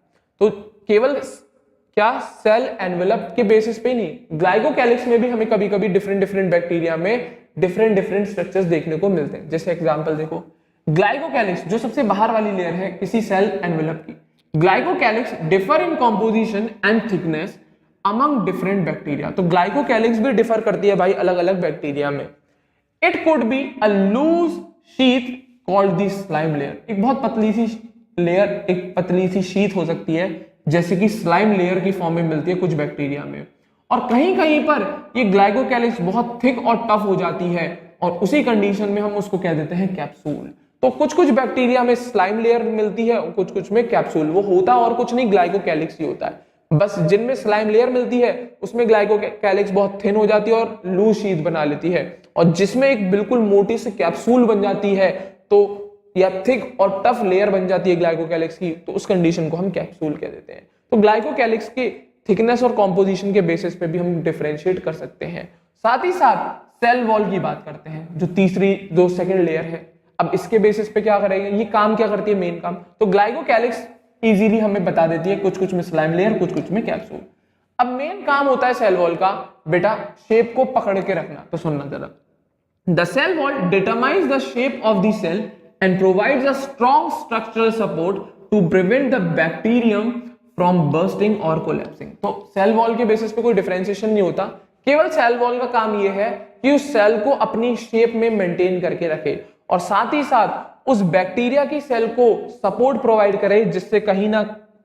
तो केवल क्या सेल एनवेलप के बेसिस पे नहीं, ग्लाइकोकैलिक्स में भी हमें कभी कभी डिफरेंट बैक्टीरिया में डिफरेंट स्ट्रक्चर्स देखने को मिलते हैं। जैसे एग्जांपल देखो, ग्लाइकोकैलिक्स जो सबसे बाहर वाली लेयर है किसी सेल एनवेलप की, glycocalyx differ in composition and thickness among different bacteria. तो ग्लाइकोकैलिक्स भी डिफर करती है भाई अलग अलग बैक्टीरिया में। It could be a loose sheath called the slime layer. एक बहुत पतली सी लेयर, एक पतली सी शीथ हो सकती है जैसे कि स्लाइम लेयर की फॉर्म में मिलती है कुछ बैक्टीरिया में। और कहीं कहीं पर ये ग्लाइकोकैलिक्स बहुत थिक और टफ हो जाती है और उसी कंडीशन में हम उसको कह देते हैं कैप्सूल। तो कुछ कुछ बैक्टीरिया में स्लाइम लेयर मिलती है और कुछ कुछ में कैप्सूल। वो होता और कुछ नहीं, ग्लाइकोकैलिक्स ही होता है। बस जिनमें स्लाइम लेयर मिलती है उसमें ग्लाइकोकैलिक्स बहुत थिन हो जाती है और लूज शीथ बना लेती है, और जिसमें एक बिल्कुल मोटी सी कैप्सूल बन जाती है तो या थिक और टफ लेयर बन जाती है ग्लाइकोकैलिक्स की, तो उस कंडीशन को हम कैप्सूल कह देते हैं। तो ग्लाइकोकैलिक्स के थिकनेस और कॉम्पोजिशन के बेसिस पे भी हम डिफरेंशिएट कर सकते हैं। साथ ही साथ सेल वॉल की बात करते हैं जो तीसरी जो सेकंड लेयर है। अब इसके बेसिस पे क्या करेंगे, ये काम क्या करती है, मेन काम। तो ग्लाइकोकैलिक्स इजीली हमें बता देती है, कुछ कुछ में स्लाइम लेयर, कुछ कुछ में कैप्सूल। अब मेन काम होता है सेल वॉल का बेटा शेप को पकड़ के रखना। तो सुनना जरा, the cell wall determines the shape of the cell and provides a strong structural support to prevent the bacterium from bursting और कोलैप्सिंग। तो सेल वॉल के बेसिस पे कोई डिफरेंशिएशन नहीं होता, केवल सेल वॉल का काम यह है कि उस सेल को अपनी शेप में मेंटेन करके रखे और साथ ही साथ उस बैक्टीरिया की सेल को सपोर्ट प्रोवाइड करे जिससे कहीं ना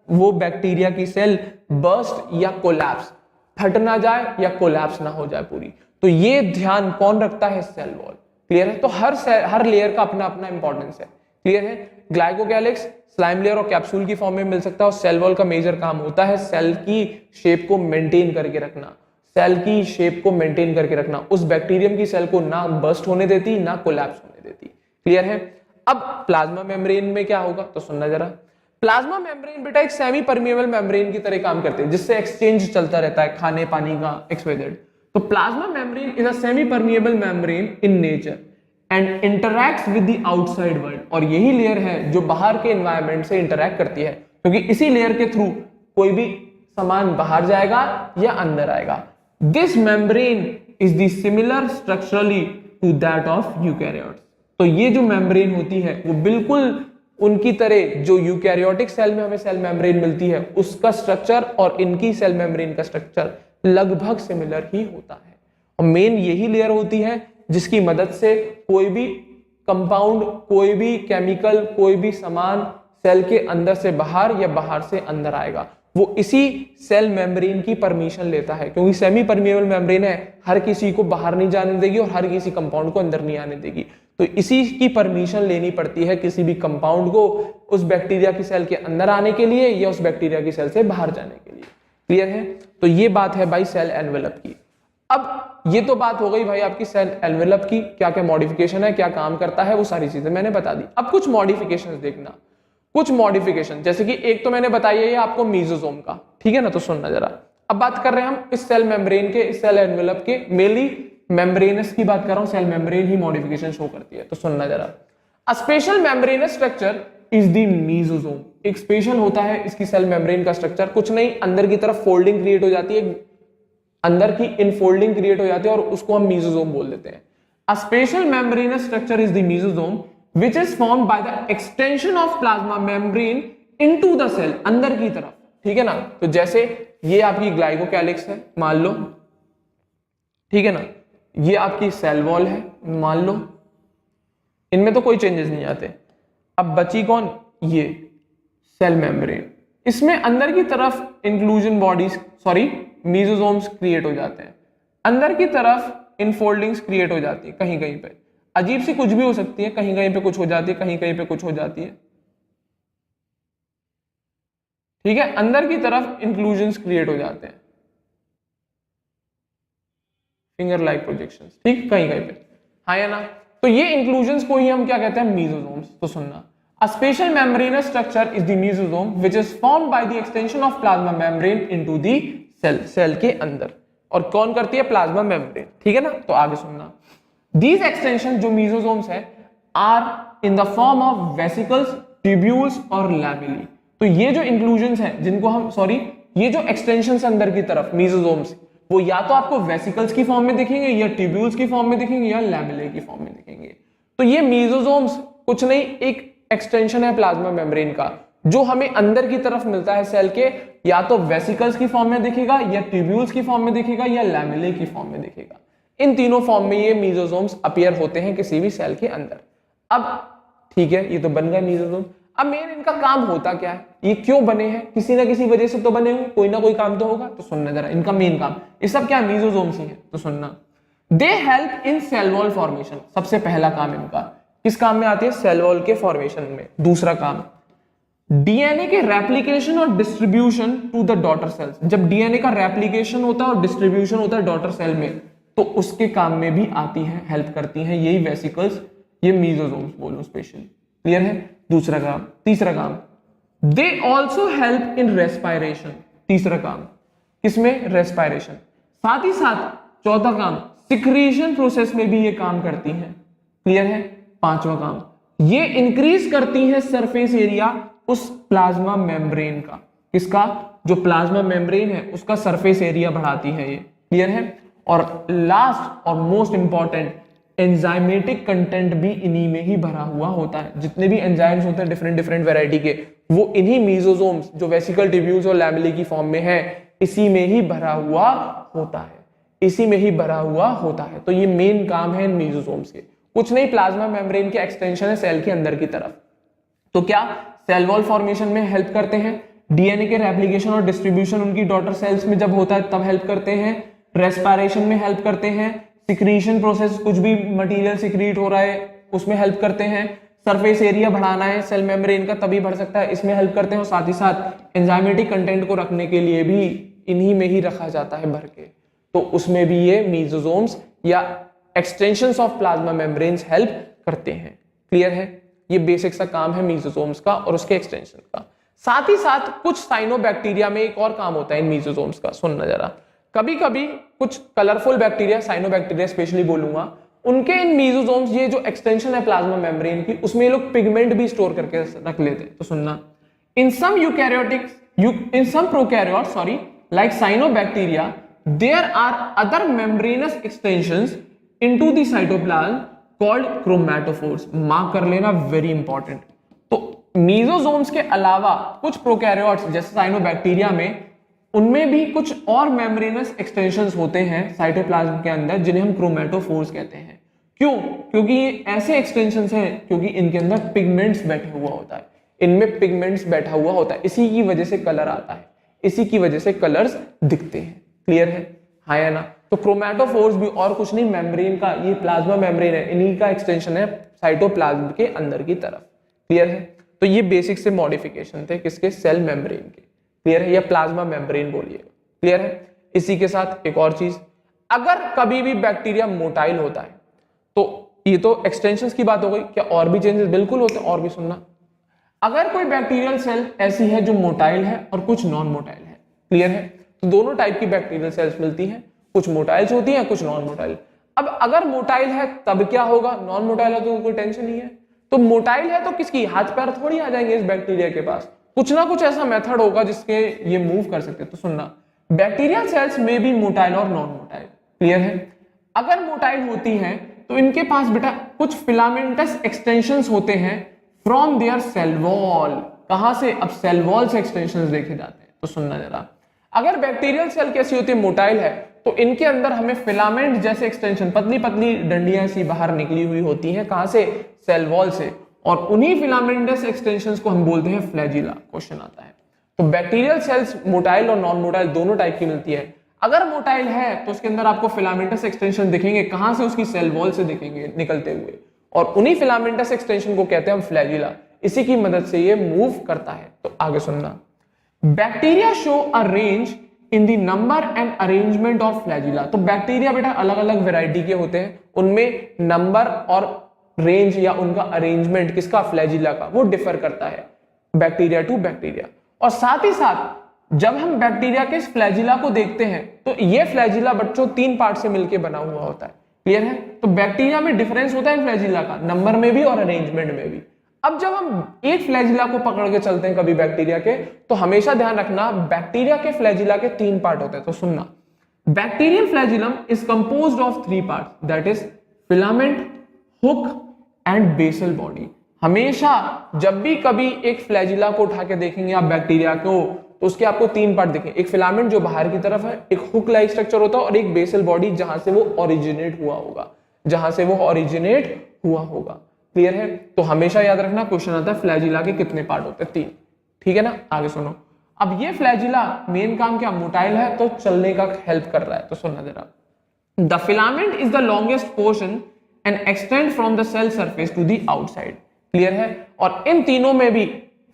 वो बैक्टीरिया की सेल बर्स्ट या कोलैप्स, फट ना जाए या कोलैप्स ना हो जाए पूरी। तो ये ध्यान कौन रखता है, सेल वॉल। क्लियर है। तो हर लेयर का अपना अपना इंपॉर्टेंस है। क्लियर है। ग्लाइकोकैलिक्स स्लाइम लेयर और कैप्सूल की फॉर्म में मिल सकता है और सेल वॉल का मेजर काम होता है सेल की शेप को मेंटेन करके रखना, सेल की शेप को मेंटेन करके रखना, उस बैक्टीरियम की सेल को ना बर्स्ट होने देती ना कोलैप्स होने देती। क्लियर है। अब प्लाज्मा मेम्ब्रेन में क्या होगा, तो सुनना जरा। प्लाज्मा मेम्ब्रेन बेटा एक सेमी परमिएबल मेम्ब्रेन की तरह काम करते हैं जिससे एक्सचेंज चलता रहता है खाने पानी का XYZ। तो plasma membrane is a semi permeable membrane in nature and interacts with the outside world. और यही लेयर है जो बाहर के एनवायरनमेंट से इंटरैक्ट करती है, क्योंकि इसी लेयर के थ्रू कोई भी सामान बाहर जाएगा या अंदर आएगा। This membrane is the similar structurally to that of eukaryotes. तो ये जो मेम्ब्रेन होती है वो बिल्कुल उनकी तरह जो यूकैरियोटिक सेल में हमें सेल मेम्ब्रेन मिलती है उसका स्ट्रक्चर और इनकी सेल मेम्ब्रेन का स्ट्रक्चर लगभग सिमिलर ही होता है। और मेन यही लेयर होती है जिसकी मदद से कोई भी कंपाउंड, कोई भी केमिकल, कोई भी सामान सेल के अंदर से बाहर या बाहर से अंदर आएगा, वो इसी सेल मेम्ब्रेन की परमिशन लेता है। क्योंकि सेमी परमिएबल मेम्ब्रेन है, हर किसी को बाहर नहीं जाने देगी और हर किसी कंपाउंड को अंदर नहीं आने देगी। तो इसी की परमिशन लेनी पड़ती है किसी भी कंपाउंड को उस बैक्टीरिया की सेल के अंदर आने के लिए या उस बैक्टीरिया की सेल से बाहर जाने के लिए। क्लियर है। तो ये बात है भाई सेल एनवेलप की। अब ये तो बात हो गई भाई आपकी सेल एनवेलप की, क्या क्या मॉडिफिकेशन है, क्या काम करता है, वो सारी चीजें मैंने बता दी। अब कुछ मॉडिफिकेशंस देखना, कुछ मॉडिफिकेशन जैसे कि एक तो मैंने बताई है आपको मीजोसोम का, ठीक है ना। तो सुनना जरा, अब बात कर रहे हैं हम इस सेल मेम्ब्रेन के, इस सेल एनवेलप के, मेनली मेम्ब्रेनस की बात कर रहा हूं, सेल मेम्ब्रेन ही मॉडिफिकेशन शो करती है। तो सुनना जरा, अ special membranous structure is the mesosome. एक स्पेशल होता है इसकी सेल मेम्ब्रेन का स्ट्रक्चर, कुछ नहीं, अंदर की तरफ फोल्डिंग क्रिएट हो जाती है, अंदर की इनफोल्डिंग क्रिएट हो जाती है और उसको हम मीजोसोम बोल देते हैं। अ special membranous structure is the mesosome which is formed by the extension of plasma membrane into the cell, अंदर की तरफ। ठीक है ना। तो जैसे ये आपकी ग्लाइकोकैलिक्स है मान लो, ठीक है ना, ये आपकी सेल वॉल है मान लो, इनमें तो कोई चेंजेस नहीं आते। अब बची कौन, ये सेल मेम्ब्रेन, इसमें अंदर की तरफ इंक्लूजन बॉडीज सॉरी मीजोसोम्स क्रिएट हो जाते हैं, अंदर की तरफ इनफोल्डिंग्स क्रिएट हो जाती है, कहीं कहीं पे अजीब सी कुछ भी हो सकती है, कहीं कहीं पे कुछ हो जाती है, कहीं कहीं पे कुछ हो जाती है। ठीक है, अंदर की तरफ इंक्लूजन्स क्रिएट हो जाते हैं, फिंगर लाइक प्रोजेक्शंस, ठीक, कहीं कहीं पे, हाँ या ना। तो ये इंक्लूजन्स को ही हम क्या कहते हैं, मीजोसोम्स। तो सुनना, a special membranous structure is the mesosome which is formed by the extension of plasma membrane into the cell, cell के अंदर। और कौन करती है, प्लाज्मा मेम्ब्रेन। ठीक है ना। तो आगे सुनना, These extensions जो मीजोसोम्स है are in the form of vesicles, tubules और lamellae। तो ये जो इंक्लूजन्स हैं जिनको हम ये जो एक्सटेंशंस अंदर की तरफ मीजोसोम्स, वो या तो आपको वेसिकल्स की फॉर्म में दिखेंगे या ट्यूब्यूल्स की फॉर्म में दिखेंगे या लैमेले की फॉर्म में दिखेंगे। तो ये मीजोसोम्स कुछ नहीं, एक एक्सटेंशन है प्लाज्मा मेम्ब्रेन का जो हमें अंदर की तरफ मिलता है सेल के, या तो वेसिकल्स की फॉर्म में दिखेगा, या ट्यूब्यूल्स की फॉर्म में दिखेगा, या लैमेले की फॉर्म में दिखेगा। इन तीनों फॉर्म में ये मीजोसोम्स अपीयर होते हैं किसी भी सेल के अंदर। अब ठीक है, ये तो बन गए मीजोसोम। अब मेन इनका काम होता क्या है, ये क्यों बने हैं, किसी ना किसी वजह से तो बने हुए, कोई ना कोई काम तो होगा। तो सुनना जरा, इनका मेन काम, ये सब क्या मीजोसोम्स ही है, तो सुनना। They help in cell wall formation, सबसे पहला काम इनका किस काम में आती है, सेल वॉल के फॉर्मेशन में। दूसरा काम, डीएनए के रेप्लिकेशन और distribution to the daughter cells. जब डीएनए का रेप्लिकेशन होता है और डिस्ट्रीब्यूशन होता है डॉटर सेल में, तो उसके काम में भी आती है, हेल्प करती हैं यही वेसिकल्स, ये मीजोसोम्स बोलो स्पेशली। क्लियर है। दूसरा काम। तीसरा काम, they also help in respiration. तीसरा काम किसमें, रेस्पायरेशन। साथ ही साथ चौथा काम, सिक्रीशन प्रोसेस में भी ये काम करती हैं। क्लियर है। पांचवा काम, ये इंक्रीज करती है सरफेस एरिया उस प्लाज्मा मेम्ब्रेन का। किसका, जो प्लाज्मा मेम्ब्रेन है उसका सरफेस एरिया बढ़ाती है ये। क्लियर है। और लास्ट और मोस्ट इंपॉर्टेंट, एंजाइमेटिक कंटेंट भी इन्हीं में ही भरा हुआ होता है। जितने भी एंजाइम्स होते हैं डिफरेंट डिफरेंट वैरायटी के, वो इन्हीं मीजोसोम्स जो वेसिकल ट्यूब्यूल्स और लैमेले की फॉर्म में है, इसी में ही भरा हुआ होता है, इसी में ही भरा हुआ होता है। तो ये मेन काम है इन मीजोसोम्स के, कुछ नहीं, प्लाज्मा मेम्ब्रेन के एक्सटेंशन है सेल के अंदर की तरफ। तो क्या सेल वॉल फॉर्मेशन में हेल्प करते हैं, डीएनए के रेप्लिकेशन और डिस्ट्रीब्यूशन उनकी डॉटर सेल्स में जब होता है तब हेल्प करते हैं, रेस्पायरेशन में हेल्प करते हैं, सिक्रीशन प्रोसेस, कुछ भी मटेरियल सिक्रीट हो रहा है उसमें हेल्प करते हैं, सरफेस एरिया बढ़ाना है सेल मेम्ब्रेन का तभी बढ़ सकता है, इसमें हेल्प करते हैं। और साथ ही साथ एंजाइमेटिक कंटेंट को रखने के लिए भी इन्हीं में ही रखा जाता है भर के, तो उसमें भी ये मीजोसोम्स या extensions of plasma membranes help करते हैं। क्लियर है। ये बेसिक सा काम है मीजोसोम्स का और उसके एक्सटेंशन का। साथ ही साथ कुछ साइनोबैक्टीरिया में एक और काम होता है इन मीजोसोम्स का, सुनना जरा। कभी कभी कुछ कलरफुल बैक्टीरिया, साइनोबैक्टीरिया स्पेशली बोलूंगा, उनके इन मीजोसोम्स, ये जो एक्सटेंशन है प्लाज्मा मेम्ब्रेन की, उसमें ये लोग पिगमेंट भी स्टोर करके रख लेते हैं। तो सुनना, in some eukaryotics, in some prokaryote sorry like cyanobacteria, there are other membranous extensions into the cytoplasm called chromatophores. Mark कर लेना, वेरी इंपॉर्टेंट। तो मीजोसोम्स के अलावा कुछ प्रोकैरियोट्स जैसे साइनोबैक्टीरिया में, उनमें भी कुछ और मेम्ब्रेनस एक्सटेंशंस होते हैं साइटोप्लाज्म के अंदर, जिन्हें हम क्रोमैटोफोर्स कहते हैं। क्यों? क्योंकि ये ऐसे एक्सटेंशंस हैं क्योंकि इनके अंदर पिगमेंट्स बैठे हुआ होता है, इनमें पिगमेंट्स बैठा हुआ होता है, इसी की वजह से कलर आता है, इसी की वजह से कलर्स दिखते हैं। क्लियर है, हाँ या ना? तो क्रोमैटोफोर्स भी और कुछ नहीं, मेम्ब्रेन का, ये प्लाज्मा मेम्ब्रेन है, इन्हीं का एक्सटेंशन है साइटोप्लाज्म के अंदर की तरफ। क्लियर है। तो ये बेसिक से मॉडिफिकेशन थे किसके, सेल मेम्ब्रेन के। क्लियर है, या प्लाज्मा मेम्ब्रेन बोलिए। क्लियर है। इसी के साथ एक और चीज, अगर कभी भी बैक्टीरिया मोटाइल होता है, तो ये तो एक्सटेंशंस की बात हो गई, क्या और भी चेंजेस? बिल्कुल होते हैं, और भी सुनना। अगर कोई बैक्टीरियल सेल ऐसी है जो मोटाइल है और कुछ नॉन मोटाइल है, क्लियर है, तो दोनों टाइप की बैक्टीरियल सेल्स मिलती हैं, कुछ मोटाइल्स होती हैं, कुछ नॉन मोटाइल। अब अगर मोटाइल है तब क्या होगा, नॉन मोटाइल है तो कोई टेंशन नहीं है। तो मोटाइल है तो किसकी हाथ पैर थोड़ी आ जाएंगे इस बैक्टीरिया के पास, कुछ ना कुछ ऐसा मेथड होगा जिसके ये मूव कर सकते। तो सुनना, बैक्टीरियल सेल्स में भी मोटाइल और नॉन मोटाइल। क्लियर है। अगर मोटाइल होती हैं तो इनके पास बेटा कुछ फिलामेंटस एक्सटेंशंस होते हैं फ्रॉम देयर सेल वॉल। कहां से? अब सेल वॉल से एक्सटेंशंस देखे जाते हैं। तो सुनना जरा, अगर बैक्टीरियल सेल कैसी होती है, मोटाइल है, तो इनके अंदर हमें फिलामेंट जैसे एक्सटेंशन, पतली पतली डंडियां सी बाहर निकली हुई होती हैं, कहां से? सेल वॉल से। और उन्हीं फिलामेंटस एक्सटेंशंस को हम बोलते हैं फ्लैजिला। क्वेश्चन आता है। तो बैक्टीरियल सेल्स मोटाइल और नॉन मोटाइल दोनों टाइप की मिलती है। अगर मोटाइल है तो उसके अंदर आपको फिलामेंटस एक्सटेंशन दिखेंगे, कहां से? उसकी सेल वॉल से दिखेंगे निकलते हुए, और उन्हीं फिलामेंटस एक्सटेंशन को कहते हैं हम फ्लैजिला। इसी की मदद से ये मूव करता है। तो आगे सुनना, bacteria show a range in the number and arrangement of flagella. तो बैक्टीरिया बेटा अलग अलग वैरायटी के होते हैं, उनमें नंबर और रेंज या उनका अरेंजमेंट किसका? फ्लैजिला का, वो डिफर करता है बैक्टीरिया टू बैक्टीरिया। और साथ ही साथ जब हम बैक्टीरिया के फ्लैजिला को देखते हैं तो ये फ्लैजिला बच्चों 3 पार्ट से मिलकर बना हुआ होता है। क्लियर है। तो बैक्टीरिया में डिफरेंस होता है फ्लैजिला का, नंबर में भी और अरेंजमेंट में भी। अब जब हम एक फ्लैजिला को पकड़ के चलते हैं कभी बैक्टीरिया के, तो हमेशा ध्यान रखना बैक्टीरिया के फ्लैजिला के 3 पार्ट होते हैं। तो सुनना, bacterial flagellum is composed of 3 parts, that is filament, hook and basal body. हमेशा जब भी कभी एक फ्लैजिला को उठा के देखेंगे आप बैक्टीरिया को, तो उसके आपको तीन पार्ट दिखेंगे, एक फिलामेंट जो बाहर की तरफ है, एक हुक लाइक स्ट्रक्चर होता है और एक बेसल बॉडी जहां से वो ओरिजिनेट हुआ होगा, जहां से वो ओरिजिनेट हुआ होगा। क्लियर है? तो हमेशा याद रखना क्वेश्चन आता है फ्लैजिला के कितने पार्ट होते हैं, तीन। ठीक है ना? आगे सुनो। अब ये फ्लैजिला मेन काम क्या, मोटाइल है तो चलने का हेल्प कर रहा है, तो सुनना जरा। The filament is the longest portion and extend from the cell surface to the outside. Clear है? और इन तीनों में भी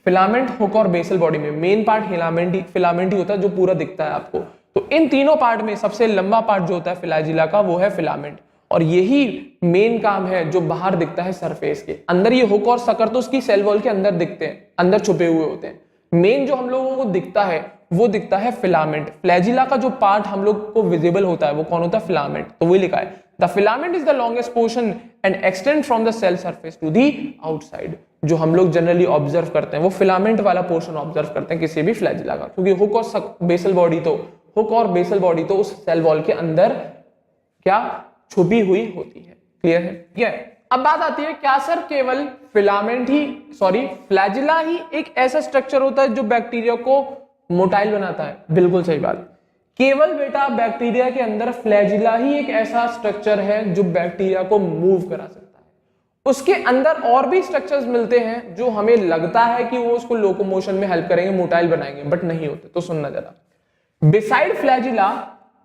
फिलामेंट, हुक और बेसल बॉडी में मेन पार्ट फिलामेंट ही होता है जो पूरा दिखता है आपको। तो इन तीनों पार्ट में सबसे लंबा पार्ट जो होता है फ्लैजिला का वो है फिलामेंट, और यही मेन काम है जो बाहर दिखता है सरफेस के अंदर। ये हुक और सकर तो उसकी सेल वॉल के अंदर दिखते हैं, अंदर छुपे हुए होते हैं। मेन जो हम लोगों को दिखता है वो दिखता है फिलामेंट। फ्लैजिला का जो पार्ट हम लोग को विजिबल होता है वो कौन होता है, फिलामेंट। तो वही लिखा है the filament is the longest portion and extend from the cell surface to the outside. जो हम लोग जनरली ऑब्जर्व करते हैं वो फिलामेंट वाला पोर्शन ऑब्जर्व करते हैं किसी भी फ्लैजिला का, क्योंकि हुक और बेसल बॉडी तो उस सेल वॉल के अंदर क्या छुपी हुई होती है। क्लियर है? ठीक है। अब बात आती है क्या सर केवल फ्लैजिला ही एक ऐसा स्ट्रक्चर होता है जो बैक्टीरिया को मोटाइल बनाता है? बिल्कुल सही बात। केवल बेटा बैक्टीरिया के अंदर फ्लैजिला ही एक ऐसा स्ट्रक्चर है जो बैक्टीरिया को मूव करा सकता है। उसके अंदर और भी स्ट्रक्चर्स मिलते हैं जो हमें लगता है कि वो उसको लोकोमोशन में हेल्प करेंगे, मोटाइल बनाएंगे, बट नहीं होते। तो सुनना जरा। Beside flagella,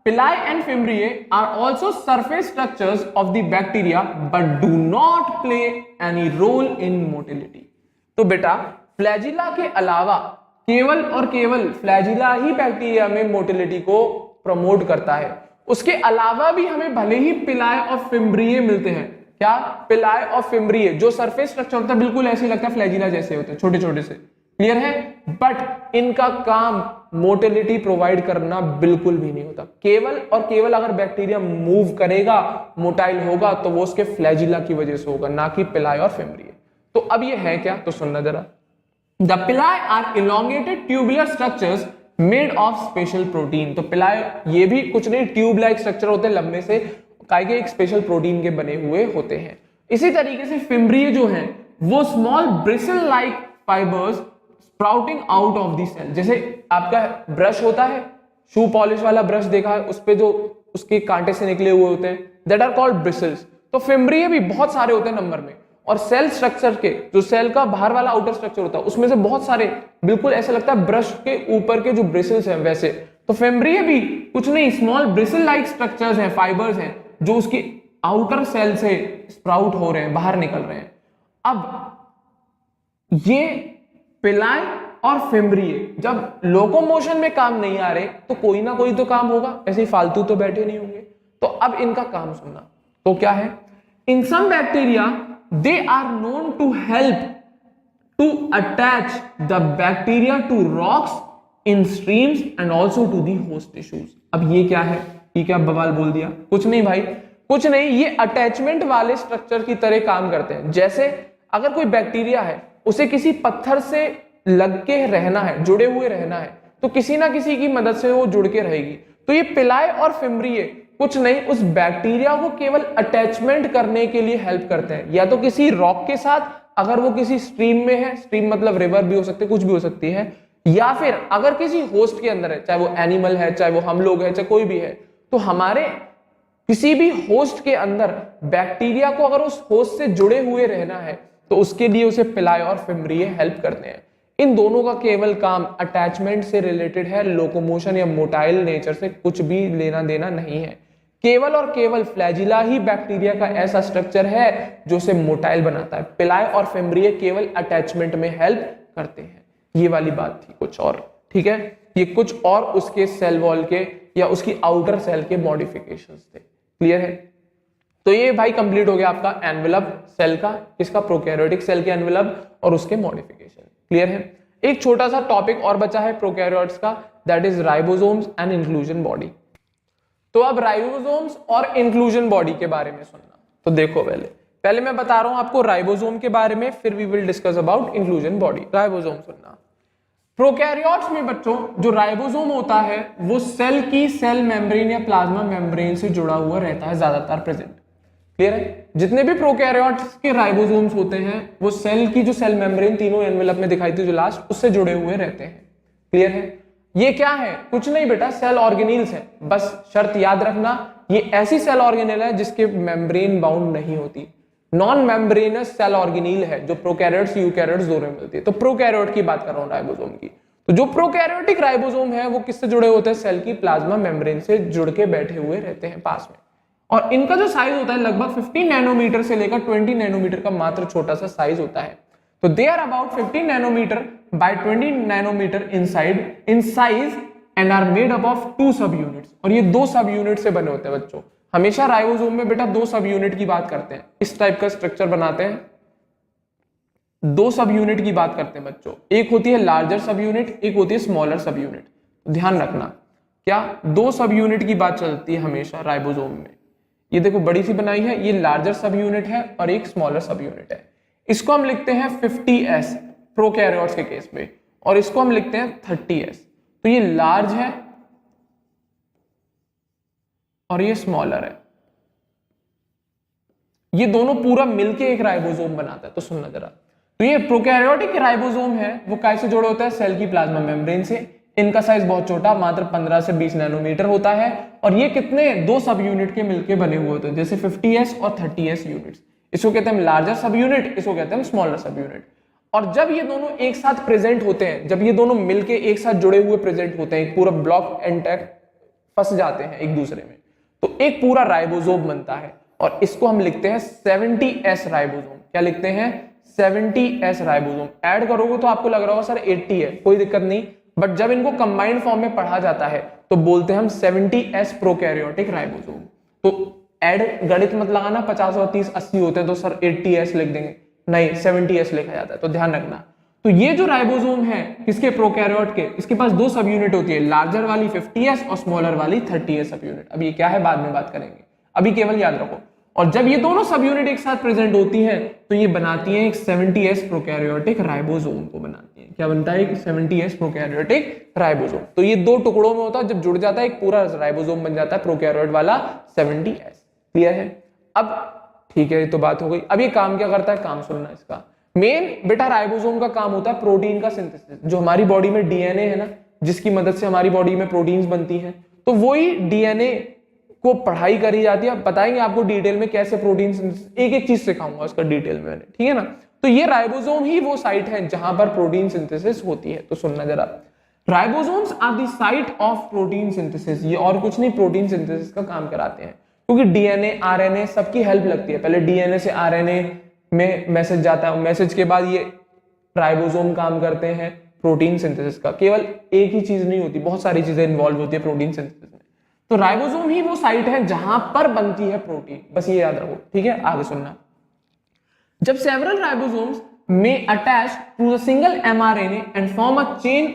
Pili and fimbriae are also surface structures of the bacteria but do not play any role in motility. तो बेटा फ्लैजिला के अलावा केवल और केवल फ्लैजिला ही बैक्टीरिया में मोटिलिटी को प्रमोट करता है। उसके अलावा भी हमें भले ही पिलाई और फिम्ब्रिए मिलते हैं। क्या? पिलाई और फिम्ब्रिए जो सरफेस स्ट्रक्चर होता है बिल्कुल ऐसे लगता है फ्लैजिला जैसे होते हैं, छोटे छोटे से। क्लियर है? बट इनका काम मोटिलिटी प्रोवाइड करना बिल्कुल भी नहीं होता। केवल और केवल अगर बैक्टीरिया मूव करेगा, मोटाइल होगा, तो वो उसके फ्लैजिला की वजह से होगा, ना कि पिलाई और फिम्ब्रिए। तो अब ये है क्या, तो सुनना जरा। The pili are elongated tubular structures made of special protein. तो पिलाई ये भी कुछ नहीं, ट्यूब लाइक स्ट्रक्चर होते हैं लंबे से, काय के एक स्पेशल प्रोटीन के बने हुए होते हैं। इसी तरीके से फिम्ब्रिए जो है वो small bristle like fibres sprouting out of the cell. जैसे आपका ब्रश होता है, शू पॉलिश वाला ब्रश देखा है, उस पे जो उसके कांटे से निकले हुए होते हैं, दैट आर कॉल्ड ब्रिसल्स। तो फिम्ब्रिए भी बहुत सारे होते हैं नंबर में, और सेल स्ट्रक्चर के जो सेल का बाहर वाला आउटर स्ट्रक्चर होता है उसमें से बहुत सारे बिल्कुल ऐसा लगता है ब्रश के ऊपर के जो ब्रिसल्स हैं वैसे। तो फिम्ब्रिए भी कुछ नहीं, स्मॉल ब्रिसल लाइक स्ट्रक्चर्स हैं, फाइबर्स हैं जो उसके आउटर सेल से स्प्राउट हो रहे हैं, बाहर निकल रहे हैं। अब ये पिलाई और फिम्ब्रिए जब लोकोमोशन में काम नहीं आ रहे तो कोई ना कोई तो काम होगा, ऐसे ही फालतू तो बैठे नहीं होंगे। तो अब इनका काम सुनना, तो क्या है? In some bacteria they are known to help to attach the bacteria to rocks in streams and also to the host tissues. अब ये क्या है? ये क्या बवाल बोल दिया? कुछ नहीं भाई, कुछ नहीं, ये अटैचमेंट वाले स्ट्रक्चर की तरह काम करते हैं। जैसे अगर कोई बैक्टीरिया है, उसे किसी पत्थर से लग के रहना है, जुड़े हुए रहना है, तो किसी ना किसी की मदद से वो जुड़ के रहेगी। तो ये पिलाई और फिम्ब्रिए कुछ नहीं, उस बैक्टीरिया को केवल अटैचमेंट करने के लिए हेल्प करते हैं, या तो किसी रॉक के साथ, अगर वो किसी स्ट्रीम में है, स्ट्रीम मतलब रिवर भी हो सकती है, कुछ भी हो सकती है, या फिर अगर किसी होस्ट के अंदर है, चाहे वो एनिमल है, चाहे वो हम लोग है, चाहे कोई भी है, तो हमारे किसी भी होस्ट के अंदर बैक्टीरिया को अगर उस होस्ट से जुड़े हुए रहना है तो उसके लिए उसे पिलाई और फिम्ब्रिए हेल्प करते हैं। इन दोनों का केवल काम अटैचमेंट से रिलेटेड है, लोकोमोशन या मोटाइल नेचर से कुछ भी लेना देना नहीं है। केवल और केवल फ्लैजिला ही बैक्टीरिया का ऐसा स्ट्रक्चर है जो उसे मोटाइल बनाता है। पिलाई और फिम्ब्रिए केवल अटैचमेंट में हेल्प करते हैं। ये वाली बात थी कुछ और, ठीक है? ये कुछ और उसके सेल वॉल के या उसकी आउटर सेल के मॉडिफिकेशंस थे। क्लियर है? तो ये भाई कंप्लीट हो गया आपका एनवेलप सेल का, इसका प्रोकैरियोटिक सेल के एनवेलप और उसके मॉडिफिकेशन। क्लियर है? एक छोटा सा टॉपिक और बचा है प्रोकैरियोट्स का, that is ribosomes and inclusion body. तो अब राइबोसोम्स और इंक्लूजन बॉडी के बारे में सुनना। तो देखो पहले मैं बता रहा हूं आपको राइबोसोम के बारे में, फिर we will discuss about inclusion body. Ribosome सुनना। प्रोकैरियोट्स में बच्चों जो राइबोसोम होता है वो सेल की सेल मेम्ब्रेन या प्लाज्मा मेम्ब्रेन से जुड़ा हुआ रहता है ज्यादातर प्रेजेंट। क्लियर है? जितने भी प्रोकैरियोट्स के राइबोसोम्स होते हैं वो सेल की जो सेल मेम्ब्रेन तीनों एनवेलप में दिखाई थी जो लास्ट, उससे जुड़े हुए रहते हैं। क्लियर है? ये क्या है? कुछ नहीं बेटा, सेल ऑर्गेनील्स है। बस शर्त याद रखना, ये ऐसी सेल ऑर्गेनेल है जिसके मेम्ब्रेन बाउंड नहीं होती, नॉन मेम्ब्रेनस सेल ऑर्गेनील है, जो प्रोकैरियोट्स यूकैरियोट्स दोनों में मिलती है। तो प्रोकैरियोट की बात कर रहा हूं राइबोसोम की। तो जो प्रोकैरियोटिक राइबोसोम है वो किससे जुड़े होते हैं? सेल की प्लाज्मा मेम्ब्रेन से जुड़ के बैठे हुए रहते हैं पास में। और इनका जो साइज होता है लगभग 15 नैनोमीटर से लेकर 20 नैनोमीटर का मात्र छोटा सा साइज होता है। तो they are about 15 nanometre by 20 nanometre in size and are made up of 2 सब यूनिट्स। और ये 2 सब यूनिट से बने होते हैं बच्चों। हमेशा राइबोसोम में बेटा 2 सब यूनिट की बात करते हैं, इस टाइप का स्ट्रक्चर बनाते हैं। 2 सब यूनिट की बात करते हैं बच्चों, एक होती है लार्जर सब यूनिट, एक होती है स्मॉलर सब यूनिट। ध्यान रखना, क्या 2 सब यूनिट की बात चलती है हमेशा राइबोसोम में। ये देखो बड़ी सी बनाई है, ये लार्जर सब यूनिट है और एक स्मॉलर सब यूनिट है। इसको हम लिखते हैं 50s प्रोकैरियोट्स के केस में, और इसको हम लिखते हैं 30s। तो ये लार्ज है और ये स्मॉलर है, ये दोनों पूरा मिलके एक राइबोसोम बनाता है। तो सुनना जरा, तो ये प्रोकैरियोटिक राइबोसोम है वो कैसे जुड़े होता है? सेल की प्लाज्मा मेम्ब्रेन से। इनका साइज बहुत छोटा, मात्र 15 से 20 नैनोमीटर होता है, और ये कितने 2 सब यूनिट के मिलके बने हुए होते हैं, जैसे 50s और 30s यूनिट्स। इसको कहते हैं लार्जर सब यूनिट, इसको कहते हैं स्मॉलर सब यूनिट। और जब ये दोनों एक साथ प्रेजेंट होते हैं, जब ये दोनों मिलके एक साथ जुड़े हुए प्रेजेंट होते हैं, एक पूरा ब्लॉक एंटेक फंस जाते हैं एक दूसरे में, तो एक पूरा राइबोसोम बनता है। और इसको हम लिखते हैं 70s राइबोसोम। क्या लिखते हैं? 70s ribosome. ऐड करोगे तो आपको लग रहा होगा सर 80 है, कोई दिक्कत नहीं, बट जब इनको कंबाइंड फॉर्म में पढ़ा जाता है तो बोलते हैं हम 70s प्रोकैरियोटिक राइबोसोम। तो ऐड गणित मत लगाना, 50 और 30 80 होते हैं तो सर 80s लिख देंगे, नहीं 70s लिखा जाता है। तो ध्यान रखना, तो ये जो राइबोसोम है किसके? प्रोकैरियोट के, इसके पास 2 सब यूनिट होती है, लार्जर वाली 50s और स्मॉलर वाली 30s सब यूनिट। अब ये क्या है बाद में बात करेंगे, अभी केवल याद रखो। और जब ये दोनों सब यूनिट एक साथ प्रेजेंट होती हैं तो ये बनाती हैं एक 70s प्रोकैरियोटिक राइबोसोम को बनाती हैं। क्या बनता है? एक 70s प्रोकैरियोटिक राइबोसोम। तो ये 2 टुकड़ों में होता है, जब जुड़ जाता है एक पूरा राइबोसोम बन जाता है प्रोकैरियोट वाला 70s। क्लियर है? अब ठीक है, ये तो बात हो गई। अब ये काम क्या करता है? काम सुनना इसका। मेन बेटा राइबोसोम का काम होता है प्रोटीन का सिंथेसिस। जो हमारी बॉडी में डीएनए है ना, जिसकी मदद से हमारी बॉडी में प्रोटीन्स बनती हैं, तो वही डीएनए को पढ़ाई करी जाती है। बताएंगे आपको डिटेल में कैसे प्रोटीन सिंथेसिस, एक एक चीज सिखाऊंगा उसका डिटेल में मैंने, ठीक है ना। तो ये राइबोसोम ही वो साइट है जहां पर प्रोटीन सिंथेसिस होती है। तो सुनना जरा, ribosomes are the site of protein synthesis. ये और कुछ नहीं, प्रोटीन सिंथेसिस का काम कराते हैं, क्योंकि डीएनए आरएनए सबकी हेल्प लगती है। पहले डीएनए से आरएनए में मैसेज जाता है, मैसेज के बाद ये राइबोसोम काम करते हैं प्रोटीन सिंथेसिस का। केवल एक ही चीज नहीं होती, बहुत सारी चीजें इन्वॉल्व होती है प्रोटीन सिंथेसिस में। तो राइबोसोम ही वो साइट है जहां पर बनती है प्रोटीन, बस ये याद रखो, ठीक है। आगे सुनना, जब सेवरल राइबोसोम्स में attach to the single mRNA and form a chain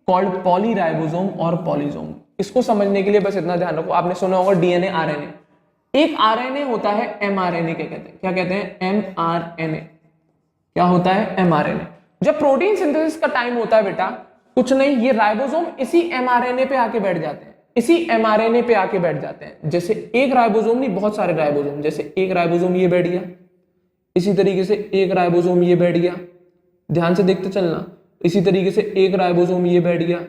called polyribosome और पॉलीसोम। इसको समझने के लिए बस इतना ध्यान रखो, आपने सुना होगा डीएनए आरएनए, एक आरएनए होता है एमआरएनए के कहते हैं। क्या कहते हैं? एमआरएनए। क्या होता है? एमआरएनए। जब प्रोटीन सिंथेसिस का टाइम होता है बेटा, कुछ नहीं, ये राइबोसोम इसी एमआरएनए पे आके बैठ जाते हैं, इसी एमआरएनए पे आके बैठ जाते हैं। जैसे एक राइबोसोम नहीं, बहुत सारे राइबोसोम, जैसे एक राइबोसोम ये बैठ गया, इसी तरीके से एक राइबोसोम ये बैठ गया, ध्यान से देखते चलना, इसी तरीके से एक राइबोसोम ये बैठ गया,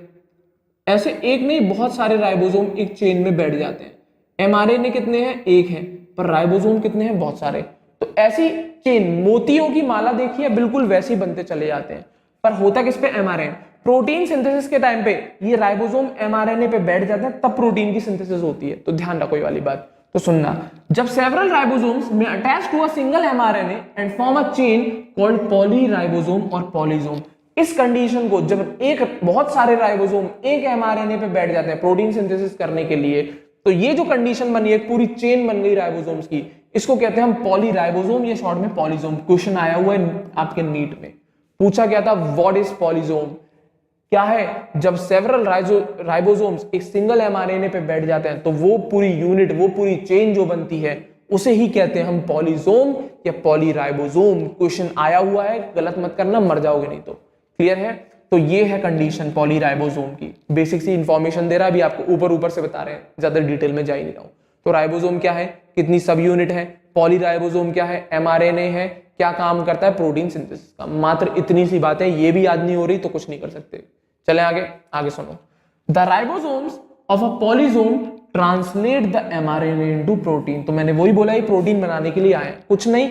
ऐसे एक नहीं बहुत सारे राइबोसोम एक चेन में बैठ जाते हैं। एमआरएनए कितने हैं? एक है, पर राइबोसोम कितने हैं? बहुत सारे। तो ऐसी चेन, मोतियों की माला देखिए, बिल्कुल वैसे ही बनते चले जाते हैं। पर होता किस पे? एमआरएनए। प्रोटीन सिंथेसिस के टाइम पे ये राइबोसोम एमआरएनए पे बैठ जाते हैं, तब प्रोटीन की सिंथेसिस होती है। तो ध्यान रखो ये वाली बात। तो सुनना, जब सेवरल राइबोसोम्स में attach to a single mRNA and form a chain called polyribosome और पॉलीसोम, इस कंडीशन को जब एक बहुत सारे राइबोसोम एक एमआरएनए पे बैठ जाते हैं प्रोटीन सिंथेसिस करने के लिए, तो ये जो कंडीशन बनी है, पूरी चेन बन गई राइबोसोम्स की, इसको कहते हैं हम पॉलीराइबोसोम, ये शॉर्ट में पॉलीसोम। क्वेश्चन आया हुआ है आपके नीट में, पूछा गया था व्हाट इज पॉलीसोम। क्या है? जब सेवरल राइबोसोम्स एक सिंगल एमआरएनए पे बैठ जाते हैं तो वो पूरी यूनिट, वो पूरी चेन जो बनती है, उसे ही कहते हैं हम पॉलीसोम या पॉलीराइबोसोम। क्वेश्चन आया हुआ है, गलत मत करना, मर जाओगे नहीं तो। क्लियर है? तो ये है कंडीशन पॉलीराइबोसोम की। बेसिक सी इंफॉर्मेशन दे रहा है, अभी आपको ऊपर ऊपर से बता रहे हैं, ज्यादा डिटेल में जा ही नहीं रहा हूं। तो राइबोसोम क्या है, कितनी सब यूनिट है, पॉलीराइबोसोम क्या है, एमआरएनए है, क्या काम करता है, प्रोटीन सिंथेसिस का। मात्र इतनी सी बातें, ये भी याद नहीं हो रही तो कुछ नहीं कर सकते। चले आगे, आगे सुनो। The ribosomes of a polysome translate the mRNA into protein. तो मैंने वही बोला, ये प्रोटीन बनाने के लिए आए, कुछ नहीं,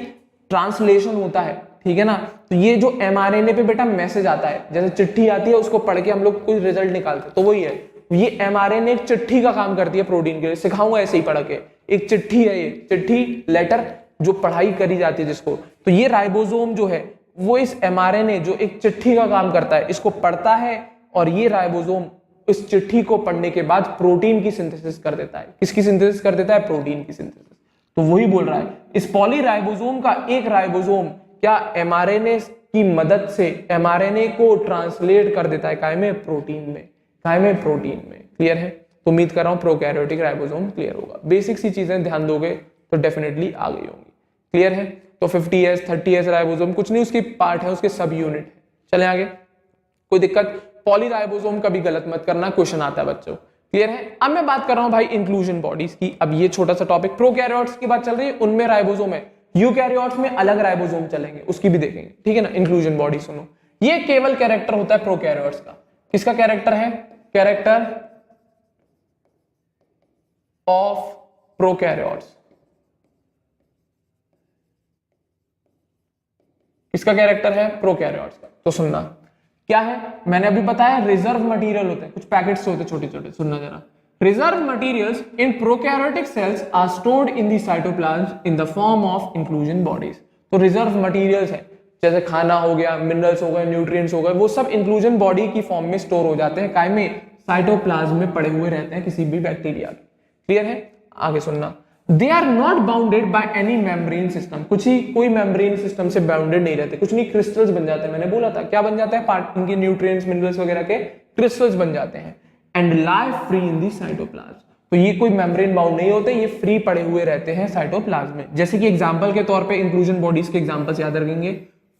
ट्रांसलेशन होता है, ठीक है ना। तो ये जो एमआरएनए पे बेटा मैसेज आता है, जैसे चिट्ठी आती है, उसको पढ़ के हम लोग कोई रिजल्ट निकालते हैं, तो वही है, ये एमआरएनए एक चिट्ठी का काम करती है प्रोटीन के लिए। सिखाऊंगा ऐसे ही पढ़ के, एक चिट्ठी है, ये चिट्ठी लेटर जो पढ़ाई करी जाती है जिसको, तो ये राइबोसोम जो है वो इस एमआरएनए जो एक चिट्ठी का काम करता है, इसको पढ़ता है, और ये राइबोसोम इस चिट्ठी को पढ़ने के बाद प्रोटीन की सिंथेसिस कर देता है। किसकी सिंथेसिस कर देता है, प्रोटीन की सिंथेसिस। तो वही बोल रहा है, इस पॉलीराइबोसोम का एक राइबोसोम क्या एमआरएनए की मदद से एमआरएनए को ट्रांसलेट कर देता है, काय में, प्रोटीन में, काय में, प्रोटीन में। क्लियर है। तो उम्मीद कर रहा हूं प्रोकैरियोटिक राइबोसोम क्लियर होगा। बेसिक सी चीजें ध्यान दोगे तो डेफिनेटली आ गई होंगी। क्लियर है। तो 50S 30S राइबोसोम कुछ नहीं, उसकी पार्ट है, उसके सब यूनिट है। चले आगे, कोई दिक्कत। पॉलीराइबोसोम कभी गलत मत करना, क्वेश्चन आता है बच्चों। क्लियर है। अब मैं बात कर रहा हूं भाई इंक्लूजन बॉडीज की। अब ये छोटा सा टॉपिक, प्रोकैरियोट्स की बात चल रही है, उनमें राइबोसोम है, यूकैरियोट्स में अलग राइबोसोम चलेंगे, उसकी भी देखेंगे, ठीक है ना। इंक्लूजन बॉडी सुनो, ये केवल कैरेक्टर होता है प्रोकैरियोट्स का। किसका कैरेक्टर है, कैरेक्टर ऑफ प्रोकैरियोट्स। इसका कैरेक्टर है प्रोकैरियोट्स का। तो सुनना क्या है, मैंने अभी बताया रिजर्व मटेरियल होते हैं, कुछ पैकेट्स होते हैं छोटे छोटे, सुनना जरा। Reserve materials in prokaryotic cells are stored in the cytoplasm in the form of inclusion bodies. तो रिजर्व मटेरियल्स है, जैसे खाना हो गया, मिनरल्स हो गए, न्यूट्रिएंट्स हो गए, वो सब इंक्लूजन बॉडी की फॉर्म में स्टोर हो जाते हैं, काय में, साइटोप्लाज्म में पड़े हुए रहते हैं किसी भी बैक्टीरिया के। क्लियर है। आगे सुनना, they are not bounded by any membrane system. कुछ ही कोई मेम्ब्रेन सिस्टम से बाउंडेड नहीं रहते, कुछ नहीं, क्रिस्टल्स बन जाते हैं। मैंने बोला था क्या बन जाता है, पार्ट इनके न्यूट्रिएंट्स मिनरल्स वगैरह के क्रिस्टल्स बन जाते हैं। And live free in the cytoplasm. तो ये कोई मेम्ब्रेन बाउंड नहीं होते, ये फ्री पड़े हुए रहते हैं साइटोप्लाज्म में। जैसे कि एग्जांपल के तौर पे इंक्लूजन बॉडीज के एग्जांपल्स याद रखेंगे।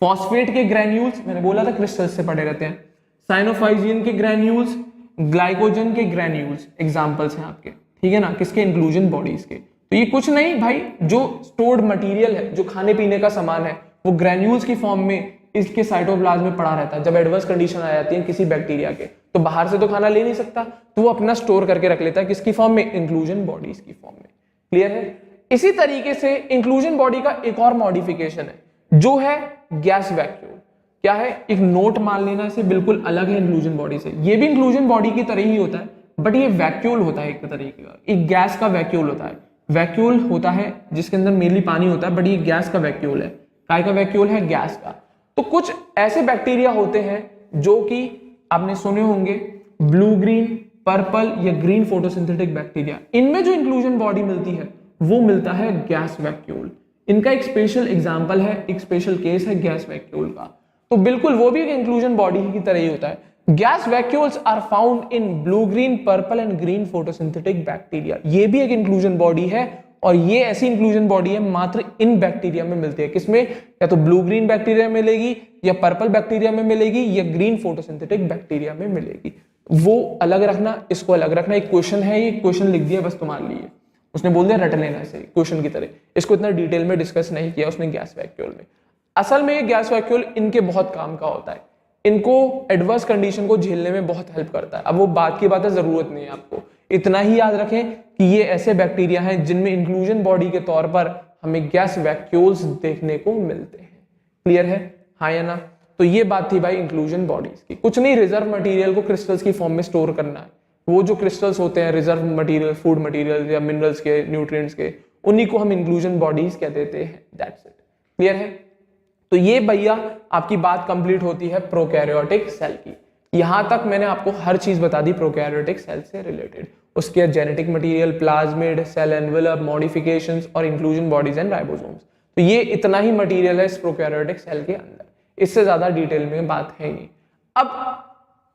फॉस्फेट के ग्रैन्यूल्स, मैंने बोला था क्रिस्टल्स से पड़े रहते हैं। साइनोफाइजियन के ग्रैन्यूल्स, ग्लाइकोजन के ग्रैन्यूल्स एग्जांपल्स हैं आपके, ठीक है ना, किसके, इंक्लूजन बॉडीज के। तो ये कुछ नहीं भाई, जो स्टोर्ड मटेरियल है, जो खाने पीने का सामान है, वो ग्रैन्यूल्स की फॉर्म में इसके साइटोप्लाज्म में पड़ा रहता है। जब एडवर्स कंडीशन आ जाती है किसी बैक्टीरिया के, तो बाहर से तो खाना ले नहीं सकता, तो वो अपना स्टोर करके रख लेता है, किसकी फॉर्म में, इंक्लूजन बॉडीज की फॉर्म में। क्लियर है। इसी तरीके से इंक्लूजन बॉडी का एक और मॉडिफिकेशन है जो है गैस वैक्यूल। क्या है, एक नोट मान लेना, इसे बिल्कुल अलग है इंक्लूजन बॉडी से। ये भी इंक्लूजन बॉडी की तरह ही होता है, बट ये वैक्यूल होता है एक तरीके का, एक गैस का वैक्यूल होता है। वैक्यूल होता है जिसके अंदर मेनली पानी होता है, बट ये गैस का वैक्यूल है। काय का वैक्यूल है, गैस का। तो कुछ ऐसे बैक्टीरिया होते हैं जो कि आपने सुने होंगे, ब्लू ग्रीन, पर्पल या ग्रीन फोटोसिंथेटिक बैक्टीरिया। इनमें जो इंक्लूजन बॉडी मिलती है वो मिलता है गैस वैक्यूल। इनका एक स्पेशल एग्जांपल है, एक स्पेशल केस है गैस वैक्यूल का। तो बिल्कुल वो भी एक इंक्लूजन बॉडी की तरह ही होता है। Gas vacuoles are found in blue green, purple and green photosynthetic bacteria. ये भी एक इंक्लूजन बॉडी है, और ये ऐसी इंक्लूजन बॉडी है मात्र इन बैक्टीरिया में मिलती है। किसमें, या तो ब्लू ग्रीन बैक्टीरिया में मिलेगी, या पर्पल बैक्टीरिया में मिलेगी, या ग्रीन फोटोसिंथेटिक बैक्टीरिया में मिलेगी। वो अलग रखना, इसको अलग रखना। एक क्वेश्चन है, ये क्वेश्चन लिख दिया बस तुम्हारे लिए, उसने बोल दिया रट लेना ऐसे क्वेश्चन की तरह। इसको इतना डिटेल में डिस्कस नहीं किया उसने गैस वैक्यूल में। असल में ये गैस वैक्यूल इनके बहुत काम का होता है, इनको एडवर्स कंडीशन को झेलने में बहुत हेल्प करता है। अब वो बात की बात है, जरूरत नहीं है आपको, इतना ही याद रखें कि ये ऐसे बैक्टीरिया हैं जिनमें इंक्लूजन बॉडी के तौर पर हमें गैस वैक्यूल्स देखने को मिलते हैं। क्लियर है, हाँ या ना। तो ये बात थी भाई इंक्लूजन बॉडीज की। कुछ नहीं, रिजर्व मटेरियल को क्रिस्टल्स की फॉर्म में स्टोर करना है। वो जो क्रिस्टल्स होते हैं रिजर्व मटेरियल, फूड मटेरियल या मिनरल्स के, न्यूट्रिएंट्स के, उन्हीं को हम इंक्लूजन बॉडीज कह देते हैं। That's it. क्लियर है। तो ये भैया आपकी बात कंप्लीट होती है प्रोकैरियोटिक सेल की। यहां तक मैंने आपको हर चीज बता दी प्रोकैरियोटिक सेल से रिलेटेड, उसके genetic material, plasmid, cell envelope, modifications और इंक्लूजन बॉडीज एंड राइबोसोम्स। तो ये इतना ही मटेरियल है इस प्रोकैरियोटिक सेल के अंदर, इससे ज्यादा डिटेल में बात है नहीं। अब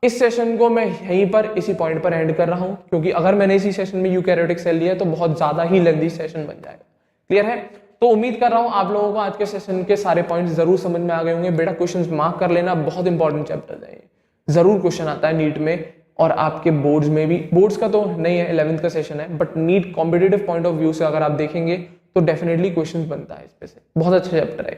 इस सेशन को मैं यहीं पर इसी पॉइंट पर एंड कर रहा हूं, क्योंकि अगर मैंने इसी सेशन में यूकैरियोटिक सेल लिया तो बहुत ज्यादा ही लेंथी सेशन बन जाएगा। क्लियर है। तो उम्मीद कर रहा हूं आप लोगों को आज के सेशन के सारे पॉइंट्स जरूर समझ में आ गए होंगे। बेटा क्वेश्चंस मार्क कर लेना, बहुत इंपॉर्टेंट चैप्टर है, जरूर क्वेश्चन आता है नीट में और आपके बोर्ड्स में भी, बोर्ड्स का तो नहीं है, 11th का सेशन है, but NEET competitive point of view से अगर आप देखेंगे तो डेफिनेटली क्वेश्चन बनता है इस पे से। बहुत अच्छा चैप्टर है,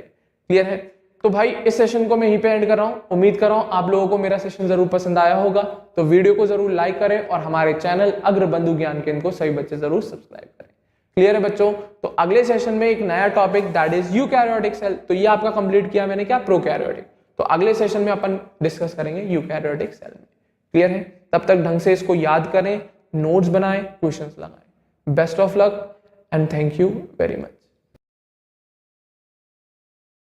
क्लियर है। तो भाई इस सेशन को मैं यहीं पे एंड कर रहा हूँ। उम्मीद कर रहा हूँ आप लोगों को मेरा सेशन जरूर पसंद आया होगा। तो वीडियो को जरूर लाइक करें और हमारे चैनल अग्रबंधु ज्ञान केंद्र को सभी बच्चे जरूर सब्सक्राइब करें। क्लियर है बच्चों। तो अगले सेशन में एक नया topic that is eukaryotic cell, तो ये आपका कंप्लीट किया मैंने क्या, प्रोकैरियोटिक। तो अगले सेशन में अपन डिस्कस करेंगे यूकैरियोटिक सेल में। क्लियर है। तब तक ढंग से इसको याद करें, नोट्स बनाएं, क्वेश्चंस लगाएं। Best of luck and thank you very much.